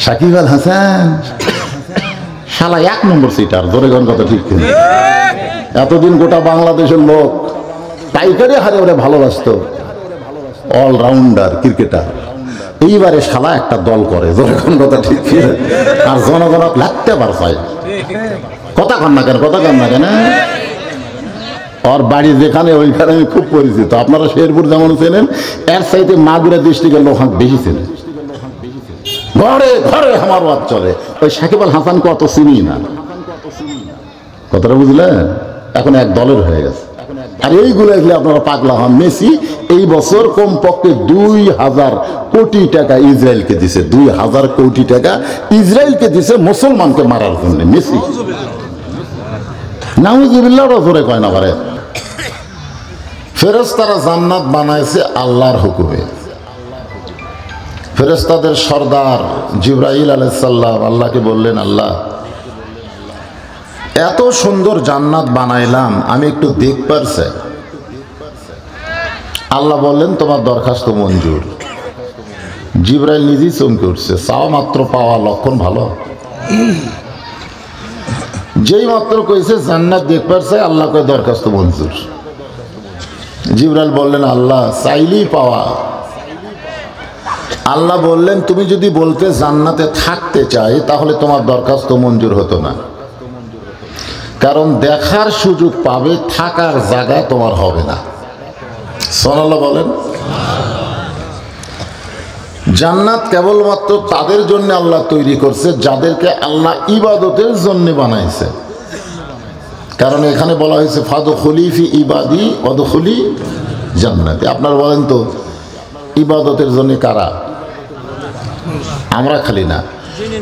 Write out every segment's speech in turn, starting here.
সাকিব আল হাসান শালা 1 নম্বর সিটার, জোরে গান কথা ঠিক কিনা? এতদিন গোটা বাংলাদেশের লোক পাইকারি হারে ওরে ভালোবাসতো, অলরাউন্ডার ক্রিকেটার। এইবারে শালা একটা দল করে, জোরে গান কথা ঠিক কিনা? আর জনগণ লাগতে পারছে কথা কন না কেন, কথা কন না কেন? ওর বাড়ি যেখানে ওইখানে আমি খুব পরিচিত। আপনারা শেরপুর যেমন চেনেন, এর চাইতে মাগুরা ডিস্ট্রিক্টের লোক বেশি চেনেন। ঘরে ঘরে আমার ওয়াজ চলে। ওই সাকিব আল হাসানকে অত চিনি না, কথাটা বুঝলেন? এখন এক দলের হয়ে গেছে। আর এইগুলো এগুলো আপনারা পাগলা হন। মেসি এই বছর কমপক্ষে 2000 কোটি টাকা ইসরায়েলকে দিছে, 2000 কোটি টাকা ইসরায়েলকে দিছে মুসলমানকে মারার জন্য। মেসি নাউজুবিল্লাহ জোরে কয় না পারে। ফেরেশতারা জান্নাত বানাইছে আল্লাহর হুকুমে। ফেরেশতাদের সর্দার জিবরাইল আলাইহিস সালাম আল্লাহকে বললেন, আল্লাহ এত সুন্দর জান্নাত বানাইলাম, আমি একটু দেখবার চাই। আল্লাহ বললেন, তোমার দরখাস্ত মঞ্জুর। জিবরাইল নিজেই চমকে উঠছে, চাওয়া মাত্র পাওয়া লক্ষণ ভালো। যেই মাত্র কইছে জান্নাত দেখবার চাই, আল্লাহ কয় দরখাস্ত মঞ্জুর। জিবরাইল বললেন, আল্লাহ চাইলেই পাওয়া। আল্লাহ বললেন, তুমি যদি বলতে জান্নাতে থাকতে চাই তাহলে তোমার দরখাস্ত মঞ্জুর হতো না, কারণ দেখার সুযোগ পাবে, থাকার জায়গা তোমার হবে না। সুবহানাল্লাহ বলেন। জান্নাত কেবলমাত্র তাদের জন্য আল্লাহ তৈরি করছে যাদেরকে আল্লাহ ইবাদতের জন্য বানাইছে। কারণ এখানে বলা হয়েছে ফাদখুলি ফি ইবাদি ওয়াদখুলি জান্নাতি। আপনারা বলেন তো ইবাদতের জন্য কারা? আমরা খালি না।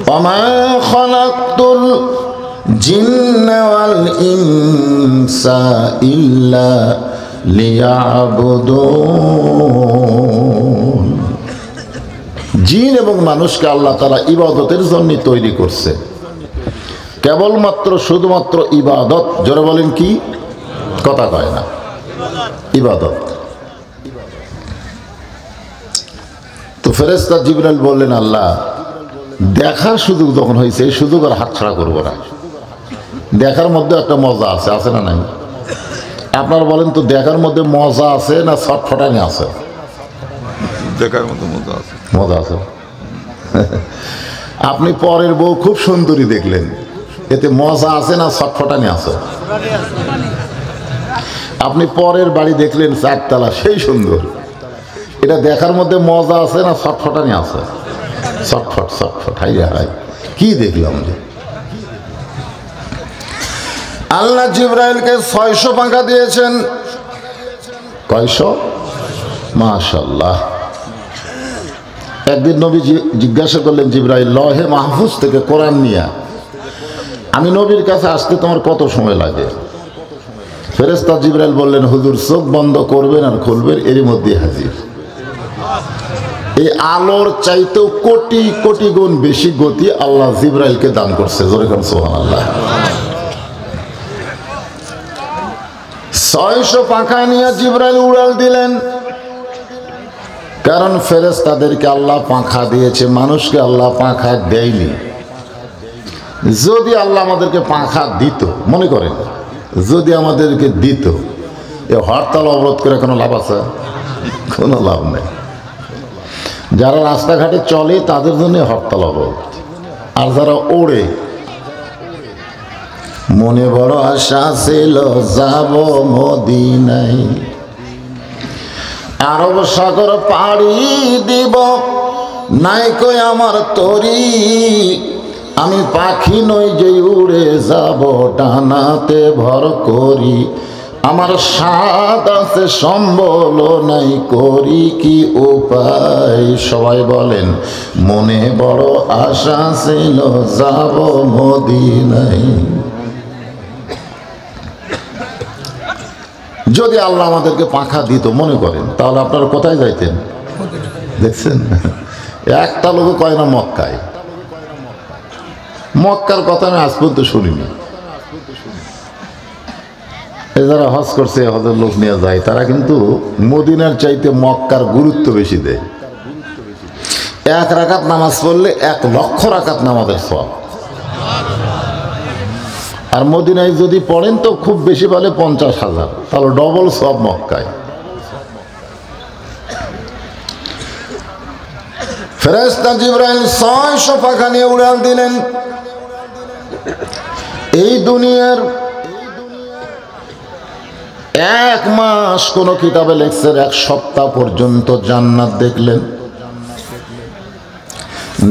ওয়ামা খালাকতুল জিন্না ওয়াল ইনসা ইল্লা লিয়াবুদুন। জিন এবং মানুষকে আল্লাহ তাআলা ইবাদতের জন্য তৈরি করছে, কেবলমাত্র শুধুমাত্র ইবাদত। জোরে বলেন কি? কথা কয় না। ইবাদত। তো ফেরেশতা জিবরাইল বললেন, আল্লাহ দেখার সুযোগ যখন হয়েছে এই সুযোগ আর হাতছাড়া করবো না। দেখার মধ্যে একটা মজা আছে, আছে না নাই? আপনারা বলেন তো দেখার মধ্যে মজা আছে না ছটফটানি আছে? দেখার মধ্যে মজা আছে। মজা আছে। আপনি পরের বউ খুব সুন্দরী দেখলেন, এতে মজা আছে না ছটফটানি আছে? আপনি পরের বাড়ি দেখলেন 4 তলা, সেই সুন্দর, এটা দেখার মধ্যে মজা আছে না ছটফটানি আছে? ছটফট ছটফট। হাইয়া হাই, কি দেখলাম যে? আল্লাহ জিবরাইলকে 600 পাখা দিয়েছেন। কয়শো? মাশাআল্লাহ। একদিন নবী জিজ্ঞাসা করলেন, জিবরাইল লহে মাহফুজ থেকে কোরআন নিয়া আমি নবীর কাছে আসতে তোমার কত সময় লাগে? ফেরেশতা জিবরাইল বললেন, হুজুর চোখ বন্ধ করবেন আর খুলবেন, এরই মধ্যে হাজির। এই আলোর চাইতেও কোটি কোটি গুণ বেশি গতি আল্লাহ জিবরাইলকে দান করছে। জোরে কোন সুবহানাল্লাহ। 600 পাখা নিয়ে জিবরাইল উড়াল দিলেন। কারণ ফেরেশতাদেরকে আল্লাহ পাখা দিয়েছে, মানুষকে আল্লাহ পাখা দেয়নি। যদি আল্লাহ আমাদেরকে পাখা দিত, মনে করেন যদি আমাদেরকে দিত, এ হরতাল অবরোধ করে কোনো লাভ আছে? কোনো লাভ নেই। যারা রাস্তাঘাটে চলে তাদের জন্য হরতাল অবরোধ, আর যারা ওড়ে, মনে বড় আশা ছিল যাব মদিনায়, আরব সাগর পাড়ি দিব, নাই কই আমার তরি, আমি পাখি নই যে উড়ে যাব, ডানাতে ভর করি, আমার স্বাদ আছে সম্বল নাই, করি কি উপায়? সবাই বলেন, মনে বড় আশা ছিল যাব মদিনায়। যদি আল্লাহ আমাদেরকে পাখা দিত, মনে করেন, তাহলে আপনারা কোথায় যাইতেন? দেখছেন, একটা লোক কয় না মক্কায়। মক্কার কথা আমি আজ পর্যন্ত শুনিনি। যারা হজ করছে, হজের লোক নিয়ে যায়, তারা কিন্তু মদিনার চাইতে মক্কার গুরুত্ব বেশি দেয়। এক রাকাত নামাজ পড়লে 1,00,000 রাকাত নামাজের সওয়াব। আর মদিনায় যদি পড়েন তো খুব বেশি বলে 50,000, তাহলে ডবল সওয়াব মক্কায়। ফেরেশতা জিবরাইল 600 পাখা নিয়ে উড়াল দিলেন। এই দুনিয়ার 1 মাস কোন কিতাবে লেখছে 1 সপ্তাহ পর্যন্ত জান্নাত দেখলেন।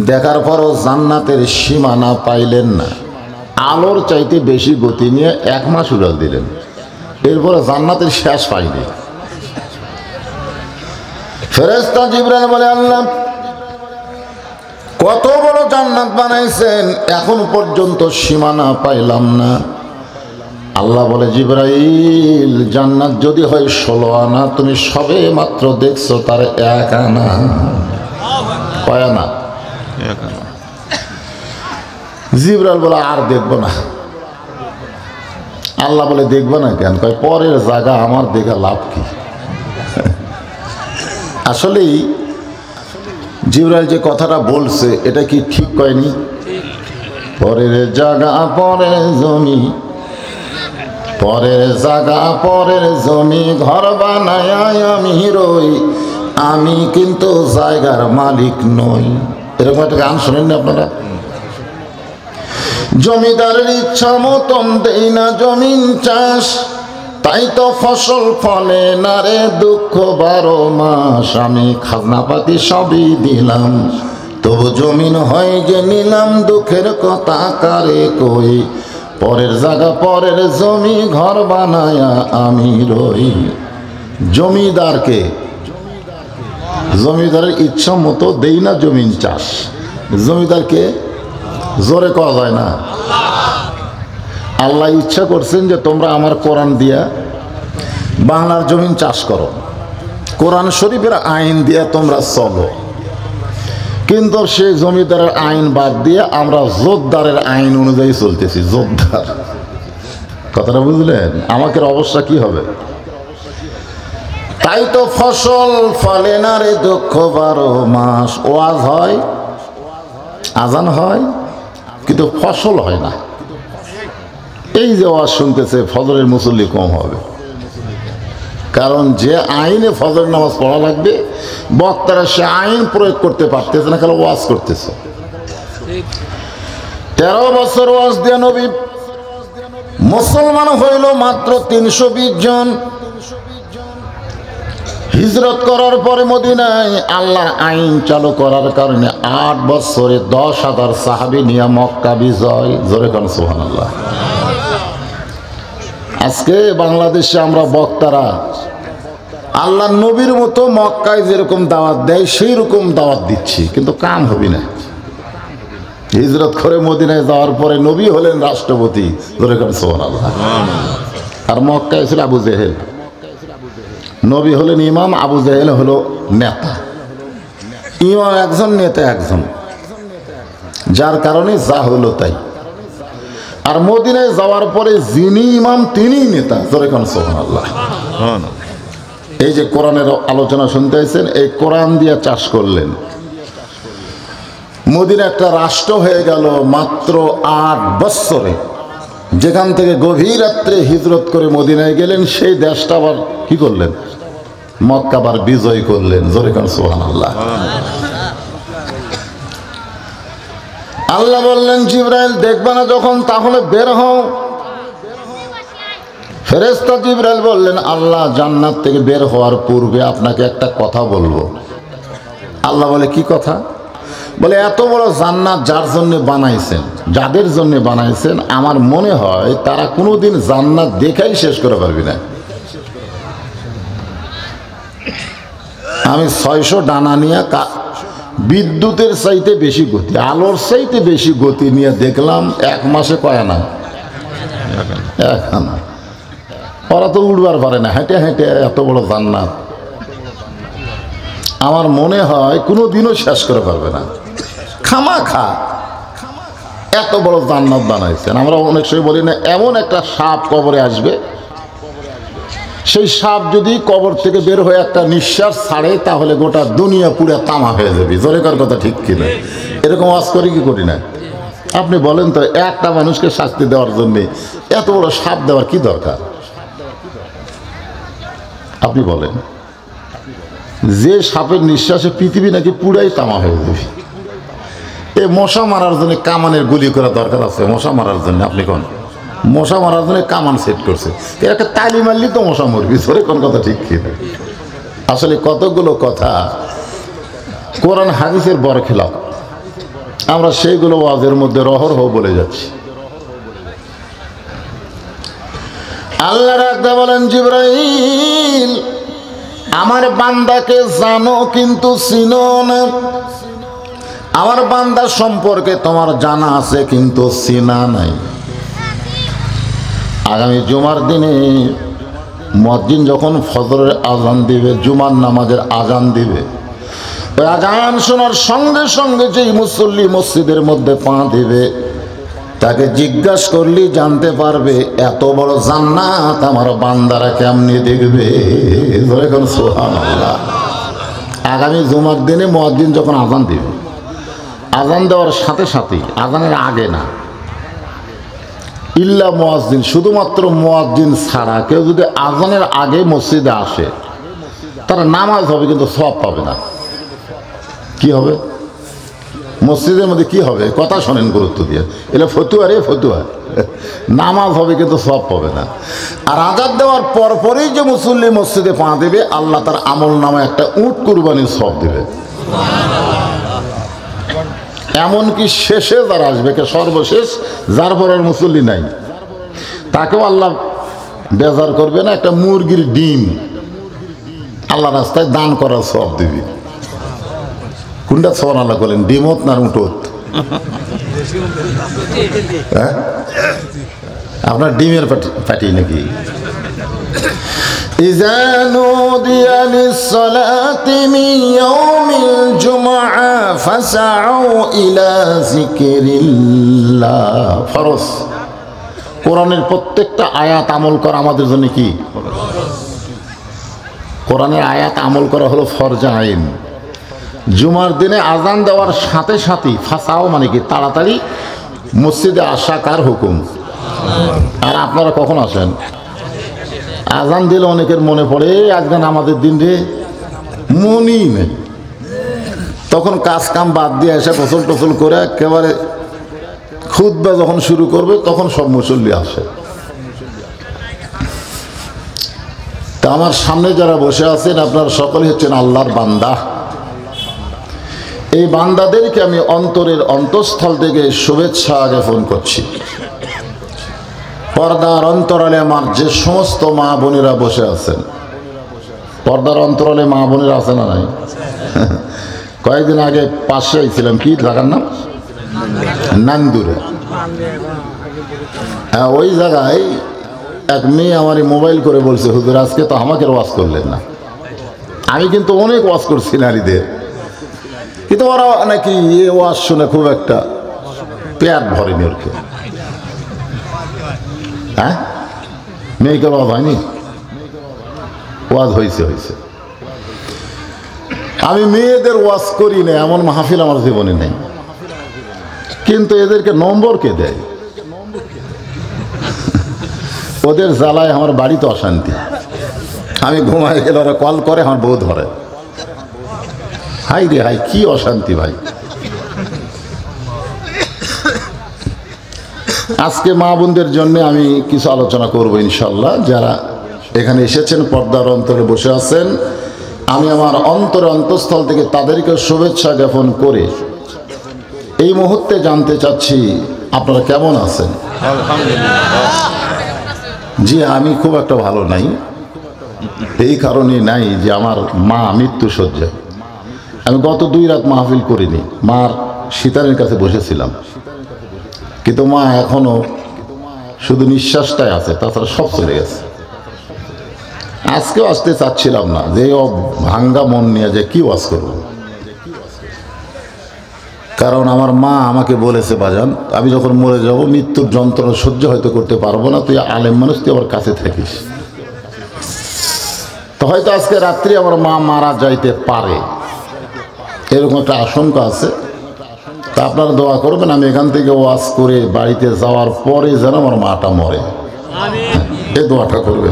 দেখার পরও জান্নাতের সীমানা পাইলেন না। আলোর চাইতে বেশি গতি নিয়ে 1 মাস উড়াল দিলেন, এরপরে জান্নাতের শেষ পাইনি। ফেরেশতা জিবরাইল বলে, আল্লাহ কত বড় জান্নাত বানাইছেন, এখন পর্যন্ত সীমানা পাইলাম না। আল্লাহ বলে, জিবরাইল জান্নাত যদি হয় 16 আনা, তুমি সবে মাত্র দেখছো তার 1 আনা। কয় আনা? জিবরাইল বলে, আর দেখবো না। আল্লাহ বলে, দেখবো না কেন? কয় পরের জায়গা আমার দেখা লাভ কি? আসলেই জিবরাইল যে কথাটা বলছে এটা কি ঠিক কয়নি? পরের জায়গা পরের জমি, পরের জায়গা পরের জমি, ঘর বানায় আমি রই, আমি কিন্তু জায়গার মালিক নই। এরকম একটা গান শোনেন না আপনারা? জমিদারের ইচ্ছা মতন দেই না জমিন চাষ, তাই তো ফসল ফলে না রে দুঃখ 12 মাস। আমি খাজনাপাতি সবই দিলাম, তবু জমিন হয় যে নিলাম, দুঃখের কথা কারে কই, পরের জায়গা পরের জমি, ঘর বানায়া আমি রই। জমিদারকে, জমিদারের ইচ্ছা মতো দেই না জমিন চাষ। জমিদারকে জোরে কওয়া যায় না। আল্লাহ ইচ্ছা করছেন যে তোমরা আমার কোরআন দিয়া বাংলার জমিন চাষ করো, কোরআন শরীফের আইন দিয়া তোমরা চলো। কিন্তু সেই জমিদারের আইন বাদ দিয়ে আমরা জোরদারের আইন অনুযায়ী চলতেছি। জোরদার, কথাটা বুঝলেন? আমাদের অবস্থা কি হবে? তাই তো ফসল ফলে না রে দুঃখ 12 মাস। ওয়াজ হয়, আজান হয়, কিন্তু ফসল হয় না। এই যে ওয়াজ শুনতেছে, ফজরের মুসল্লি কম হবে, কারণ যে আইনে ফজর নামাজ পড়া লাগবে বক্তারা সে আইন প্রয়োগ করতে পারতেছে না, কারণ ওয়াজ করতেছে। 13 বছর ওয়াজ দিয়ে নবী মুসলমান হইল মাত্র 320 জন। হিজরত করার পরে মদিনায় আল্লাহর আইন চালু করার কারণে 8 বছরে 10,000 সাহাবী নিয়ে মক্কা বিজয়। জোরে কোন সুবহানাল্লাহ। আজকে বাংলাদেশে আমরা বক্তারা আল্লাহ নবীর মতো মক্কায় যেরকম দাওয়াত দেয় সেই রকম দাওয়াত দিচ্ছি, কিন্তু কাম হবে না। হিজরত করে মদিনায় যাওয়ার পরে নবী হলেন রাষ্ট্রপতি। জোরে কোন সুবহানাল্লাহ। আর মক্কায় ছিল আবু জেহেল। নবী হলেন ইমাম, আবু জেহেল হলো নেতা। ইমাম একজন, নেতা একজন, যার কারণে যা হলো তাই। আর মদিনায় যাওয়ার পরে যিনি ইমাম তিনি নেতা। জোরে কোন সুবহানাল্লাহ। এই যে কোরআনের আলোচনা শুনতে আছেন, এই কোরআন দিয়ে চাষ করলেন। মদিনা একটা রাষ্ট্র হয়ে গেল মাত্র 8 বছরে। যেখান থেকে গভীর রাত্রে হিজরত করে মদিনায় গেলেন, সেই দেশটা আবার কি করলেন? মক্কা আবার বিজয় করলেন। জোরে কোন সুবহানাল্লাহ। আল্লাহ বললেন, জিবরাইল দেখবে না যখন, তাহলে বের হও। ফেরেশতা জিবরাইল বললেন, আল্লাহ জান্নাত থেকে বের হওয়ার পূর্বে আপনাকে একটা কথা বলবো। আল্লাহ বলে, কি কথা? বলে, এত বড় জান্নাত যার জন্য বানাইছেন, যাদের জন্য বানাইছেন, আমার মনে হয় তারা কোনোদিন জান্নাত দেখাই শেষ করে পারবি না। আমি 600 ডানা নিয়ে বিদ্যুতের চাইতে বেশি গতি, আলোর চাইতে বেশি গতি নিয়ে দেখলাম 1 মাসে কয় আনা? 1 আনা। ওরা তো উড়বার পারে না, হেঁটে হেঁটে এত বড় জান্নাত আমার মনে হয় কোনোদিনও শেষ করে পারবে না। খামাখা এত বড় জান্নাত বানাইছেন। আমরা অনেক সময় বলি না, এমন একটা সাপ কবরে আসবে সেই সাপ যদি কবর থেকে বের হয়ে একটা নিঃশ্বাস ছাড়ে তাহলে গোটা দুনিয়া পুরো তামা হয়ে যাবে। জোরেকার কথা ঠিক কিনা? এরকম ওয়াজ করি কি করি না? আপনি বলেন তো, একটা মানুষকে শাস্তি দেওয়ার জন্য এত বড় সাপ দেওয়ার কি দরকার? আপনি বলেন, যে সাপের নিঃশ্বাসে পৃথিবী নাকি পুরাই তামা হয়ে যাবে। এই মশা মারার জন্য কামানের গুলি করা দরকার আছে? মশা মারার জন্য আপনি কোন মশা মারার জন্য কামান সেট করছে, একটা তালি মারলি তো মশা মরবি। ধরে কোন কথা ঠিক কিনা? আসলে কতগুলো কথা কোরআন হাদিসের বর খেলাফ, আমরা সেইগুলো ওয়াজের মধ্যে রহরহ বলে যাচ্ছি। আল্লাহ রাখতে বলেন, জিবরাইল আমার বান্দাকে জানো কিন্তু চিনো না। আমার বান্দা সম্পর্কে তোমার জানা আছে কিন্তু চিনা নাই। আগামী জুমার দিনে মুয়াজ্জিন যখন ফজরের আজান দিবে, জুমার নামাজের আজান দিবে, ওই আজান শোনার সঙ্গে সঙ্গে যেই মুসল্লি মসজিদের মধ্যে পা দিবে তাকে জিজ্ঞাসা করলি জানতে পারবে এত বড় জান্নাত আমার বান্দারা কেমনি দেখবে। সুবহানাল্লাহ। আগামী জুমার দিনে মুয়াজ্জিন যখন আজান দিবে, আজান দেওয়ার সাথে সাথে, আজানের আগে না, ইল্লা মুয়াজ্জিন, শুধুমাত্র মুয়াজ্জিন ছাড়া কেউ যদি আজানের আগে মসজিদে আসে তারা নামাজ হবে কিন্তু সওয়াব পাবে না। কি হবে? মসজিদের মধ্যে কি হবে? কথা শোনেন গুরুত্ব দিয়ে, এটা ফতুয়া রে ফতুয়া। নামাজ হবে কিন্তু সওয়াব পাবে না। আর আজান দেওয়ার পরপরই যে মুসল্লি মসজিদে পা দেবে, আল্লাহ তার আমল নামায় একটা উট কুরবানির সওয়াব দেবে। এমনকি শেষে যারা আসবে, সর্বশেষ যার পরের মুসল্লি নাই, তাকেও আল্লাহ বেজার করবে না, একটা মুরগির ডিম আল্লাহ রাস্তায় দান করার সওয়াব দিবি। কোনটা সুবহানাল্লাহ বলেন? ডিমত না উঠত? হ্যাঁ, আপনার ডিমের পাটি নাকি? إذا نودي للصلاة من يوم الجمعة فسعوا إلى ذكر الله। ফরজ। কোরআনের প্রত্যেকটা আয়াত আমল করা আমাদের জন্য কি? কোরআনের আয়াত আমল করা হলো ফরজ আইন। জুমার দিনে আজান দেওয়ার সাথে সাথে ফাসাও মানে কি? তাড়াতাড়ি মসজিদে আসা কার হুকুম? আর আপনারা কখন আসেন? আজান দিলে অনেকের মনে পড়ে আজকে আমাদের দিন রে, মনই নেই। তখন কাজ কাম বাদ দিয়ে এসে গোসল টোসল করে একেবারে খুতবা যখন শুরু করবে তখন সব মুসল্লি আসে। তা আমার সামনে যারা বসে আছেন আপনারা সকলে হচ্ছেন আল্লাহর বান্দা। এই বান্দাদেরকে আমি অন্তরের অন্তঃস্থল থেকে শুভেচ্ছা জ্ঞাপন করছি। পর্দার অন্তরালে আমার যে সমস্ত মা বোনেরা বসে আছেন, পর্দার অন্তরালে মা বোনেরা আছে না নাই? কয়েকদিন আগে পাশে ছিলাম, কি জায়গার নাম? নান্দুরে। হ্যাঁ, ওই জায়গায় এক মেয়ে আমার মোবাইল করে বলছে, হুজুর আজকে তো আমাকে ওয়াজ করলেন না। আমি কিন্তু অনেক ওয়াজ করছি নারীদের, কিন্তু ওরা নাকি এ ওয়াজ শুনে খুব একটা পেট ভরেনি ওরকে। হ্যাঁ, মেয়েকে ওয়াজ হয়নি? ওয়াজ হয়েছে হয়েছে। আমি মেয়েদের ওয়াজ করি না এমন মাহফিল আমার জীবনে নেই, কিন্তু এদেরকে নম্বর কে দেয়? ওদের জ্বালায় আমার বাড়িতে অশান্তি। আমি ঘুমায় গেলে ওরা কল করে, আমার বউ ধরে। হাই রে হাই, কি অশান্তি ভাই। আজকে মা বোনদের জন্য আমি কিছু আলোচনা করব ইনশাল্লাহ। যারা এখানে এসেছেন, পর্দার অন্তরে বসে আছেন, আমি আমার অন্তরে অন্তঃস্থল থেকে তাদেরকে শুভেচ্ছা জ্ঞাপন করে এই মুহূর্তে জানতে চাচ্ছি আপনারা কেমন আছেন? জি, আমি খুব একটা ভালো নাই। এই কারণে নাই যে আমার মা মৃত্যু শয্যায়। আমি গত 2 রাত মাহফিল করিনি, মার সীতারের কাছে বসেছিলাম, কিন্তু মা এখনো শুধু নিঃশ্বাসটাই আছে, তাছাড়া সব চলে গেছে। আজকেও আসতে চাচ্ছিলাম না, যে ভাঙ্গা মন নিয়ে যে কি ওয়াজ করব। কারণ আমার মা আমাকে বলেছে, বাজান আমি যখন মরে যাব, মৃত্যুর যন্ত্রণা সহ্য হয়তো করতে পারবো না, তুই আলেম মানুষ, তুই আমার কাছে থাকিস। তো হয়তো আজকে রাত্রি আমার মা মারা যাইতে পারে, এরকম একটা আশঙ্কা আছে। তা আপনারা দোয়া করবেন আমি এখান থেকে ওয়াজ করে বাড়িতে যাওয়ার পরে যেন আমার মাটা মরে, এই দোয়াটা করবে।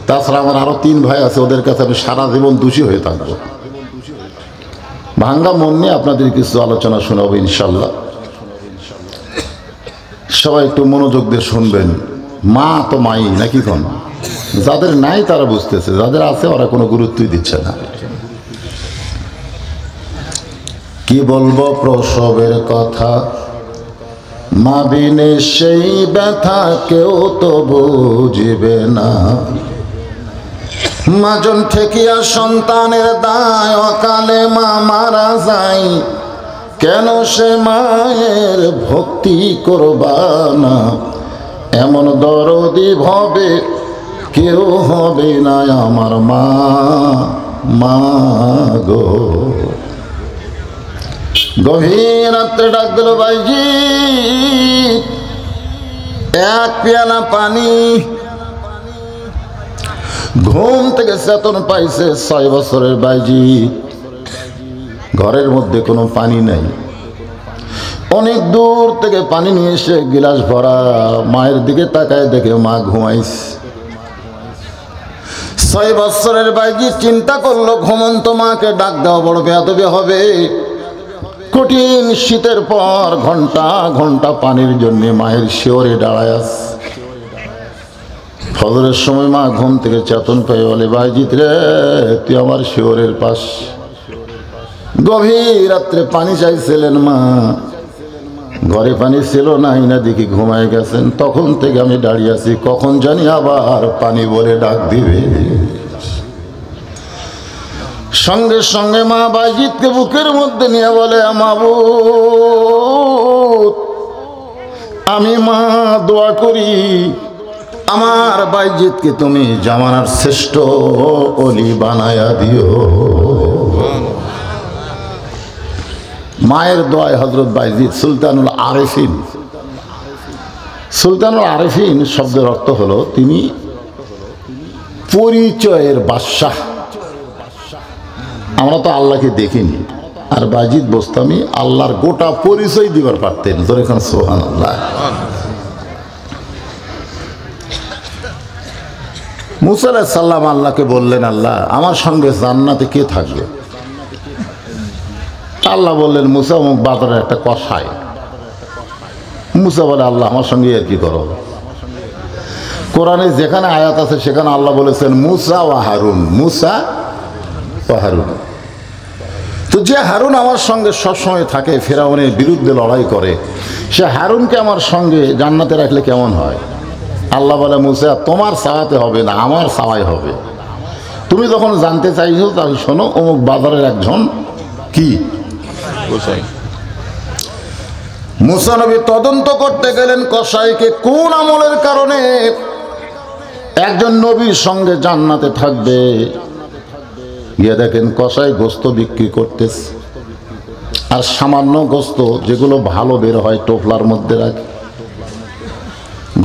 তাছাড়া আমার আরো 3 ভাই আছে, ওদের কাছে আমি সারা জীবন দোষী হয়ে থাকবো। ভাঙ্গা মন নিয়ে আপনাদের কিছু আলোচনা শোনাবো ইনশাল্লাহ। সবাই একটু মনোযোগ দিয়ে শুনবেন। মা তো মাই নাকি কোন, যাদের নাই তারা বুঝতেছে, যাদের আছে ওরা কোনো গুরুত্বই দিচ্ছে না। কি বলবো প্রসবের কথা, মা বিনে সেই ব্যথা কেউ তো বুঝবে না। মাজন ঠেকিয়া সন্তানের দায়, অকালে মা মারা যায়, কেন সে মায়ের ভক্তি করবা না। এমন দরদি ভবে কেউ হবে না আমার মা, মা গো। গভীর রাত্রে ডাক দিল ভাইজি, এক পেয়ালা পানি। ঘুম থেকে চেতন পাইছে 6 বছরের বাইজি। ঘরের মধ্যে কোনো পানি নাই, অনেক দূর থেকে পানি নিয়ে এসে গিলাস ভরা। মায়ের দিকে তাকায় দেখে মা ঘুমাইছে। 6 বছরের বাইজি চিন্তা করলো ঘুমন্ত মাকে ডাক দেওয়া বড় বেয়াদবি হবে। কঠিন শীতের পর ঘন্টা ঘন্টা পানির জন্য মায়ের শিওরে দাঁড়ায় আছে। ফজরের সময় মা ঘুম থেকে চেতন পেয়ে বলে, বাইজিৎ রে তুই আমার শিওরের পাশ। গভীর রাত্রে পানি চাইছিলেন মা, ঘরে পানি ছিল নাই না দেখি ঘুমায় গেছেন। তখন থেকে আমি দাঁড়িয়ে আছি, কখন জানি আবার পানি বলে ডাক দিবে। সঙ্গে সঙ্গে মা বাইজিৎকে বুকের মধ্যে নিয়ে বলে, মাবুদ আমি মা দোয়া করি আমার বাইজিৎকে তুমি জামানার শ্রেষ্ঠ অলি বানায়া দিও। মায়ের দোয়ায় হযরত বাইজিৎ সুলতানুল আরেফিন। সুলতানুল আরেফিন শব্দের অর্থ হলো তিনি পরিচয়ের বাদশাহ। আমরা তো আল্লাহকে দেখিনি, আর বাইজিৎ বোস্তামি আল্লাহর গোটা পরিচয় দিবার পারতেন। ধরে খান সুবহানাল্লাহ। মুসা আলাইহিস সালাম আল্লাহকে বললেন, আল্লাহ আমার সঙ্গে জান্নাতে কে থাকবে? আল্লাহ বললেন, মুসা অমুক বাজারের একটা কসাই। মুসা বলে, আল্লাহ আমার সঙ্গে আর কি করো? কোরআনে যেখানে আয়াত আছে সেখানে আল্লাহ বলেছেন মুসা ও হারুন, মুসা ও হারুন। তো যে হারুন আমার সঙ্গে সবসময় থাকে, ফেরাউনের বিরুদ্ধে লড়াই করে, সে হারুনকে আমার সঙ্গে জান্নাতে রাখলে কেমন হয়? আল্লাহ বলে, মুসা তোমার চাওয়াতে হবে না, আমার চাওয়াই হবে। তুমি যখন জানতে চাইছো তাহলে শোনো, অমুক বাজারের একজন কি মুসা নবী তদন্ত করতে গেলেন কসাইকে কোন আমলের কারণে একজন নবীর সঙ্গে জান্নাতে থাকবে। গিয়ে দেখেন কসাই গোস্ত বিক্রি করতেছে, আর সামান্য গোস্ত যেগুলো ভালো বের হয় টোপলার মধ্যে রাখে।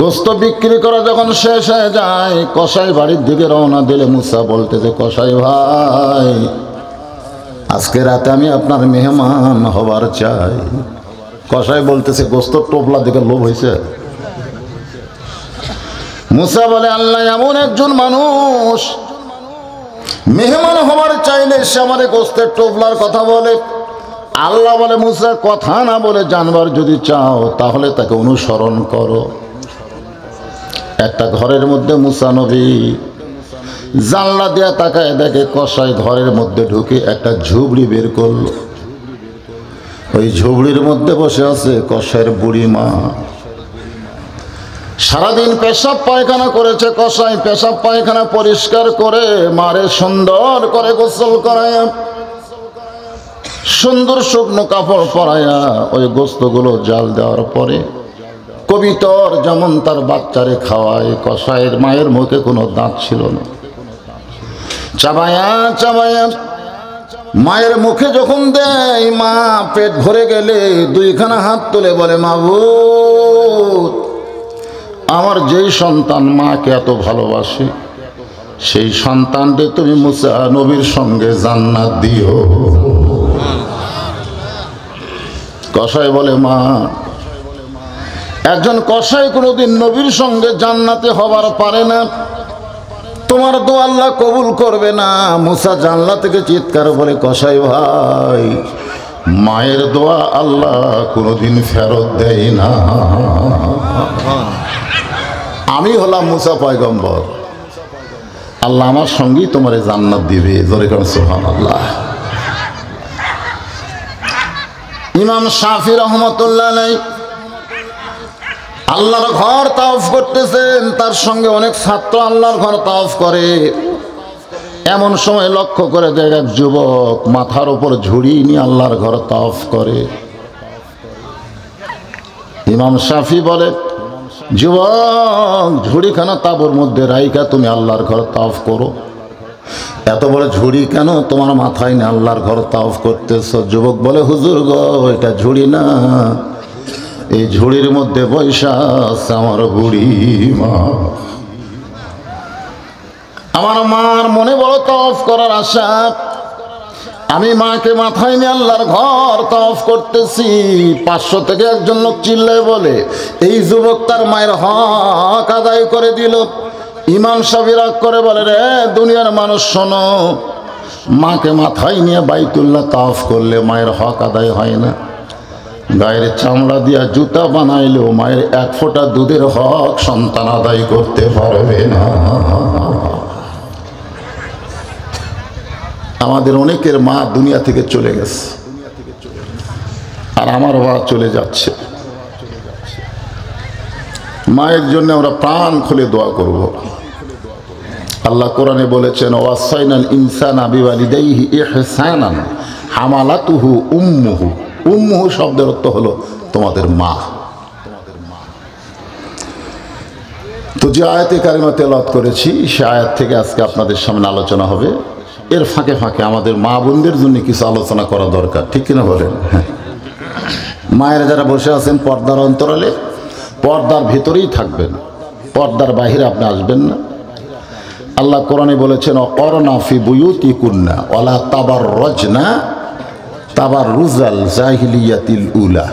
গোস্ত বিক্রি করা যখন শেষ হয়ে যায়, কসাই বাড়ির দিকে রওনা দিলে মুসা বলতেছে, কসাই ভাই আজকে রাতে আমি আপনার মেহমান হবার চাই। কসাই বলতেছে, গোস্ত টোপলা দেখে লোভ হয়েছে? মুসা বলে, আল্লাহ এমন একজন মানুষ মেহমান হবার চাইলে সে আমাদের গোস্তের টোপলার কথা বলে। আল্লাহ বলে, মুসা কথা না বলে জানবার যদি চাও তাহলে তাকে অনুসরণ করো। একটা ঘরের মধ্যে মুসা নবী জানলা দিয়া তাকায় দেখে কসাই ঘরের মধ্যে ঢুকে একটা ঝুবড়ি বের করলো। ওই ঝুবড়ির মধ্যে বসে আছে কসাইয়ের বুড়ি মা। সারাদিন পেশাব পায়খানা করেছে কসাই, পেশাব পায়খানা পরিষ্কার করে মারে সুন্দর করে গোসল করায়, সুন্দর শুকনো কাপড় পরায়া ওই গোস্তগুলো জাল দেওয়ার পরে কবিতর যেমন তার বাচ্চারে খাওয়ায়, কসাইয়ের মায়ের মুখে কোনো দাঁত ছিল না। চাবায়া চাবায়া মায়ের মুখে যখন দেয়, মা পেট ভরে গেলে 2খানা হাত তুলে বলে, মাবুদ আমার যেই সন্তান মাকে এত ভালোবাসে, সেই সন্তানকে তুমি মুসা নবীর সঙ্গে জান্নাত দিও। কসাই বলে, মা, একজন কসাই কোনোদিন নবীর সঙ্গে জান্নাতে হবার পারে না, তোমার দোয়া আল্লাহ কবুল করবে না। মুসা জানলা থেকে চিৎকার বলে, কসাই ভাই, মায়ের দোয়া আল্লাহ কোনোদিন ফেরত দেয় না। আমি হলাম মুসা পয়গম্বর, আল্লাহ আমার সঙ্গেই তোমার জান্নাত দিবে। জোরে কর সুবহানাল্লাহ। ইমাম শাফি রহমতুল্লাহ আলাইহি আল্লাহর ঘর তাওয়াফ করতেছেন, তার সঙ্গে অনেক ছাত্র আল্লাহর ঘর তাওয়াফ করে। এমন সময় লক্ষ্য করে দেখ এক যুবক মাথার উপর ঝুড়ি নিয়ে আল্লাহর ঘর তাওয়াফ করে। ইমাম শাফি বলে, যুবক, ঝুড়িখানা তাঁবুর মধ্যে রাইখা তুমি আল্লাহর ঘর তাওয়াফ করো। এত বড় ঝুড়ি কেন তোমার মাথায় নিয়ে আল্লাহর ঘর তাওয়াফ করতেছ? যুবক বলে, হুজুর গো, এটা ঝুড়ি না, এই ঝুড়ির মধ্যে বৈশা আছে আমার বুড়ি মা। আমার মার মনে বড় তাওয়াফ করার আশা, আমি মাকে মাথায় নিয়ে আল্লাহর ঘর তাওয়াফ করতেছি। 500 থেকে একজন লোক চিল্লায় বলে, এই যুবক তার মায়ের হক আদায় করে দিল। ইমাম শাফি রাগ করে বলে, রে দুনিয়ার মানুষ শোনো, মাকে মাথায় নিয়ে বাইতুল্লাহ তাওয়াফ করলে মায়ের হক আদায় হয় না। গায়ের চামড়া দিয়া জুতা বানাইলেও মায়ের 1 ফোঁটা দুধের হক সন্তান আদায় করতে পারবে না। আমাদের অনেকের মা দুনিয়া থেকে চলে গেছে, আর আমার বাবা চলে যাচ্ছে। মায়ের জন্য আমরা প্রাণ খুলে দোয়া করব। আল্লাহ কোরআনে বলেছেন, ওয়াসাইনাল ইনসানা বিওয়ালিদাইহি ইহসানান হামালাতুহু উম্মুহু। উম্মুহু শব্দের অর্থ হলো তোমাদের মা। তো যে আয়াতে কারিমা তেলাওয়াত করেছি সে আয়াত থেকে আজকে আপনাদের সামনে আলোচনা হবে। এর ফাঁকে ফাঁকে আমাদের মা বোনদের জন্য কিছু আলোচনা করা দরকার, ঠিক কিনা বলেন? হ্যাঁ, মায়েরা যারা বসে আছেন পর্দার অন্তরালে, পর্দার ভিতরেই থাকবেন, পর্দার বাহিরে আপনি আসবেন না। আল্লাহ কোরআনে বলেছেন, অরনা ফি বুয়ুতিকুন্না ওয়ালা তাবাররাজনা তাবাররুজাল জাহিলিয়াতিল উলা।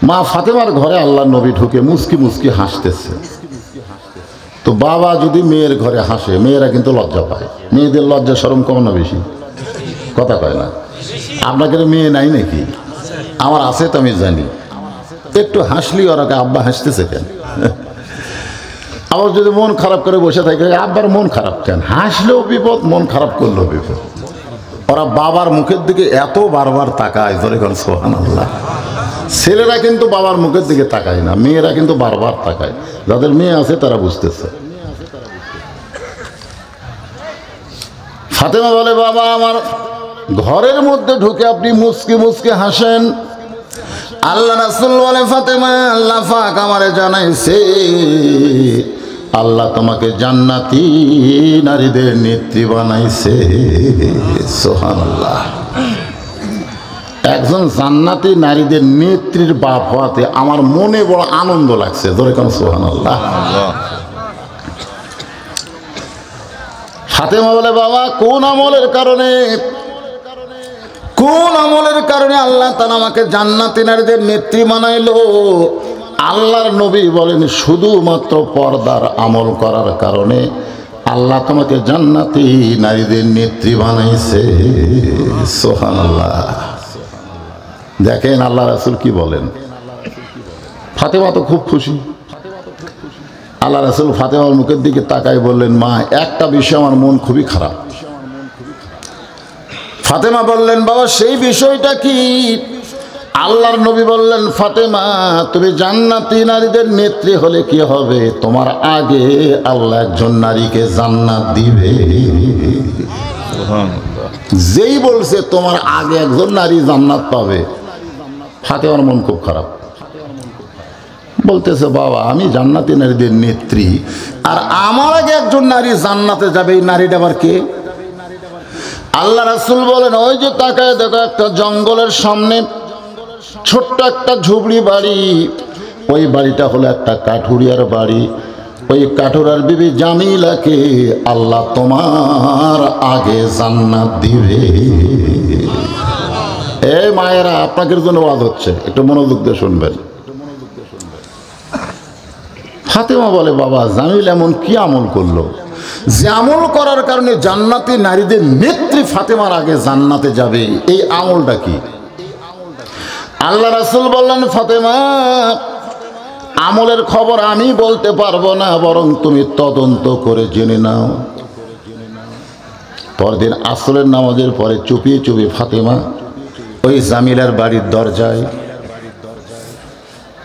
মা ফাতেমার ঘরে আল্লাহ নবী ঢুকে মুস্কি মুস্কি হাসতেছে। তো বাবা যদি মেয়ের ঘরে হাসে, মেয়েরা কিন্তু লজ্জা পায়। মেয়েদের লজ্জা শরম কম না বেশি? কথা কয় না? আপনাকে মেয়ে নাই নাকি? আমার আছে তো আমি জানি। একটু হাসলি ওরাকে আব্বা হাসতেছে কেন? আবার যদি মন খারাপ করে বসে থাকে, আব্বার মন খারাপ কেন? হাসলেও বিপদ, মন খারাপ করলেও বিপদ। ওরা বাবার মুখের দিকে এত বারবার তাকায়, ধরে কোন সুবহানাল্লাহ। ছেলেরা কিন্তু বাবার মুখের দিকে তাকায় না, মেয়েরা কিন্তু বারবার তাকায়। যাদের মেয়ে আছে তারা বুঝতেছে। ফাতেমা বলে, বাবা আমার ঘরের মধ্যে ঢুকে আপনি মুস্কি মুস্কি হাসেন। আল্লাহ রাসূল বলে, ফাতেমা, আল্লাহ পাক আমারে জানাইছে আল্লাহ তোমাকে জান্নাতি নারীদের নেত্রী বানাইছে। সুবহানাল্লাহ। একজন জান্নাতি নারীদের নেত্রীর বাপ হওয়াতে আমার মনে বড় আনন্দ লাগছে। ধরে কেন সুবহানাল্লাহ। ফাতেমা বলে, বাবা কোন আমলের কারণে আল্লাহ তাআলা আমাকে জান্নাতি নারীদের নেত্রী বানাইলো? আল্লাহর নবী বলেন, শুধুমাত্র পর্দার আমল করার কারণে আল্লাহ তোমাকে জান্নাতি নারীদের নেত্রী বানাইছে। সুবহানাল্লাহ। দেখেন আল্লাহ রাসূল কি বলেন। ফাতেমা তো খুব খুশি। আল্লাহ রাসূল ফাতেমার মুখের দিকে তাকায় বললেন, মা, একটা বিষয় আমার মন খুবই খারাপ। ফাতেমা বললেন, বাবা সেই বিষয়টা কি? আল্লাহর নবী বললেন, ফাতেমা, তুমি জান্নাতি নারীদের নেত্রী হলে কি হবে? তোমার আগে আল্লাহ একজন নারীকে জান্নাত দিবে। যেই বলছে তোমার আগে একজন নারী জান্নাত পাবে, ফাতেমার মন খুব খারাপ। বলতেছে, বাবা আমি জান্নাতি নারীদের নেত্রী, আর আমার আগে একজন নারী জান্নাতে যাবে, এই নারীটা আবার কে? আল্লাহ রাসূল বলেন, ওই যে তাকায় দেখো, একটা জঙ্গলের সামনে ছোট্ট একটা ঝুপড়ি বাড়ি। ওই বাড়িটা হলো একটা কাঠুরিয়ার বাড়ি। ওই কাঠুরার বিবি জামিলাকে আল্লাহ তোমার আগে জান্নাত দিবে। এই মায়েরা, আপনাদের জন্য ওয়াজ হচ্ছে, একটু মনোযোগ দিয়ে শুনবেন। ফাতেমা বলে, বাবা জামিল এমন কি আমল করলো যে আমল করার কারণে জান্নাতি নারীদের নেত্রী ফাতেমার আগে জান্নাতে যাবে? এই আমলটা কি? আল্লাহ রাসূল বললেন, ফাতেমা আমলের খবর আমি বলতে পারবো না, বরং তুমি তদন্ত করে জেনে নাও। পরদিন আসরের নামাজের পরে চুপিয়ে চুপিয়ে ফাতেমা ওই জামিলার বাড়ির দরজায়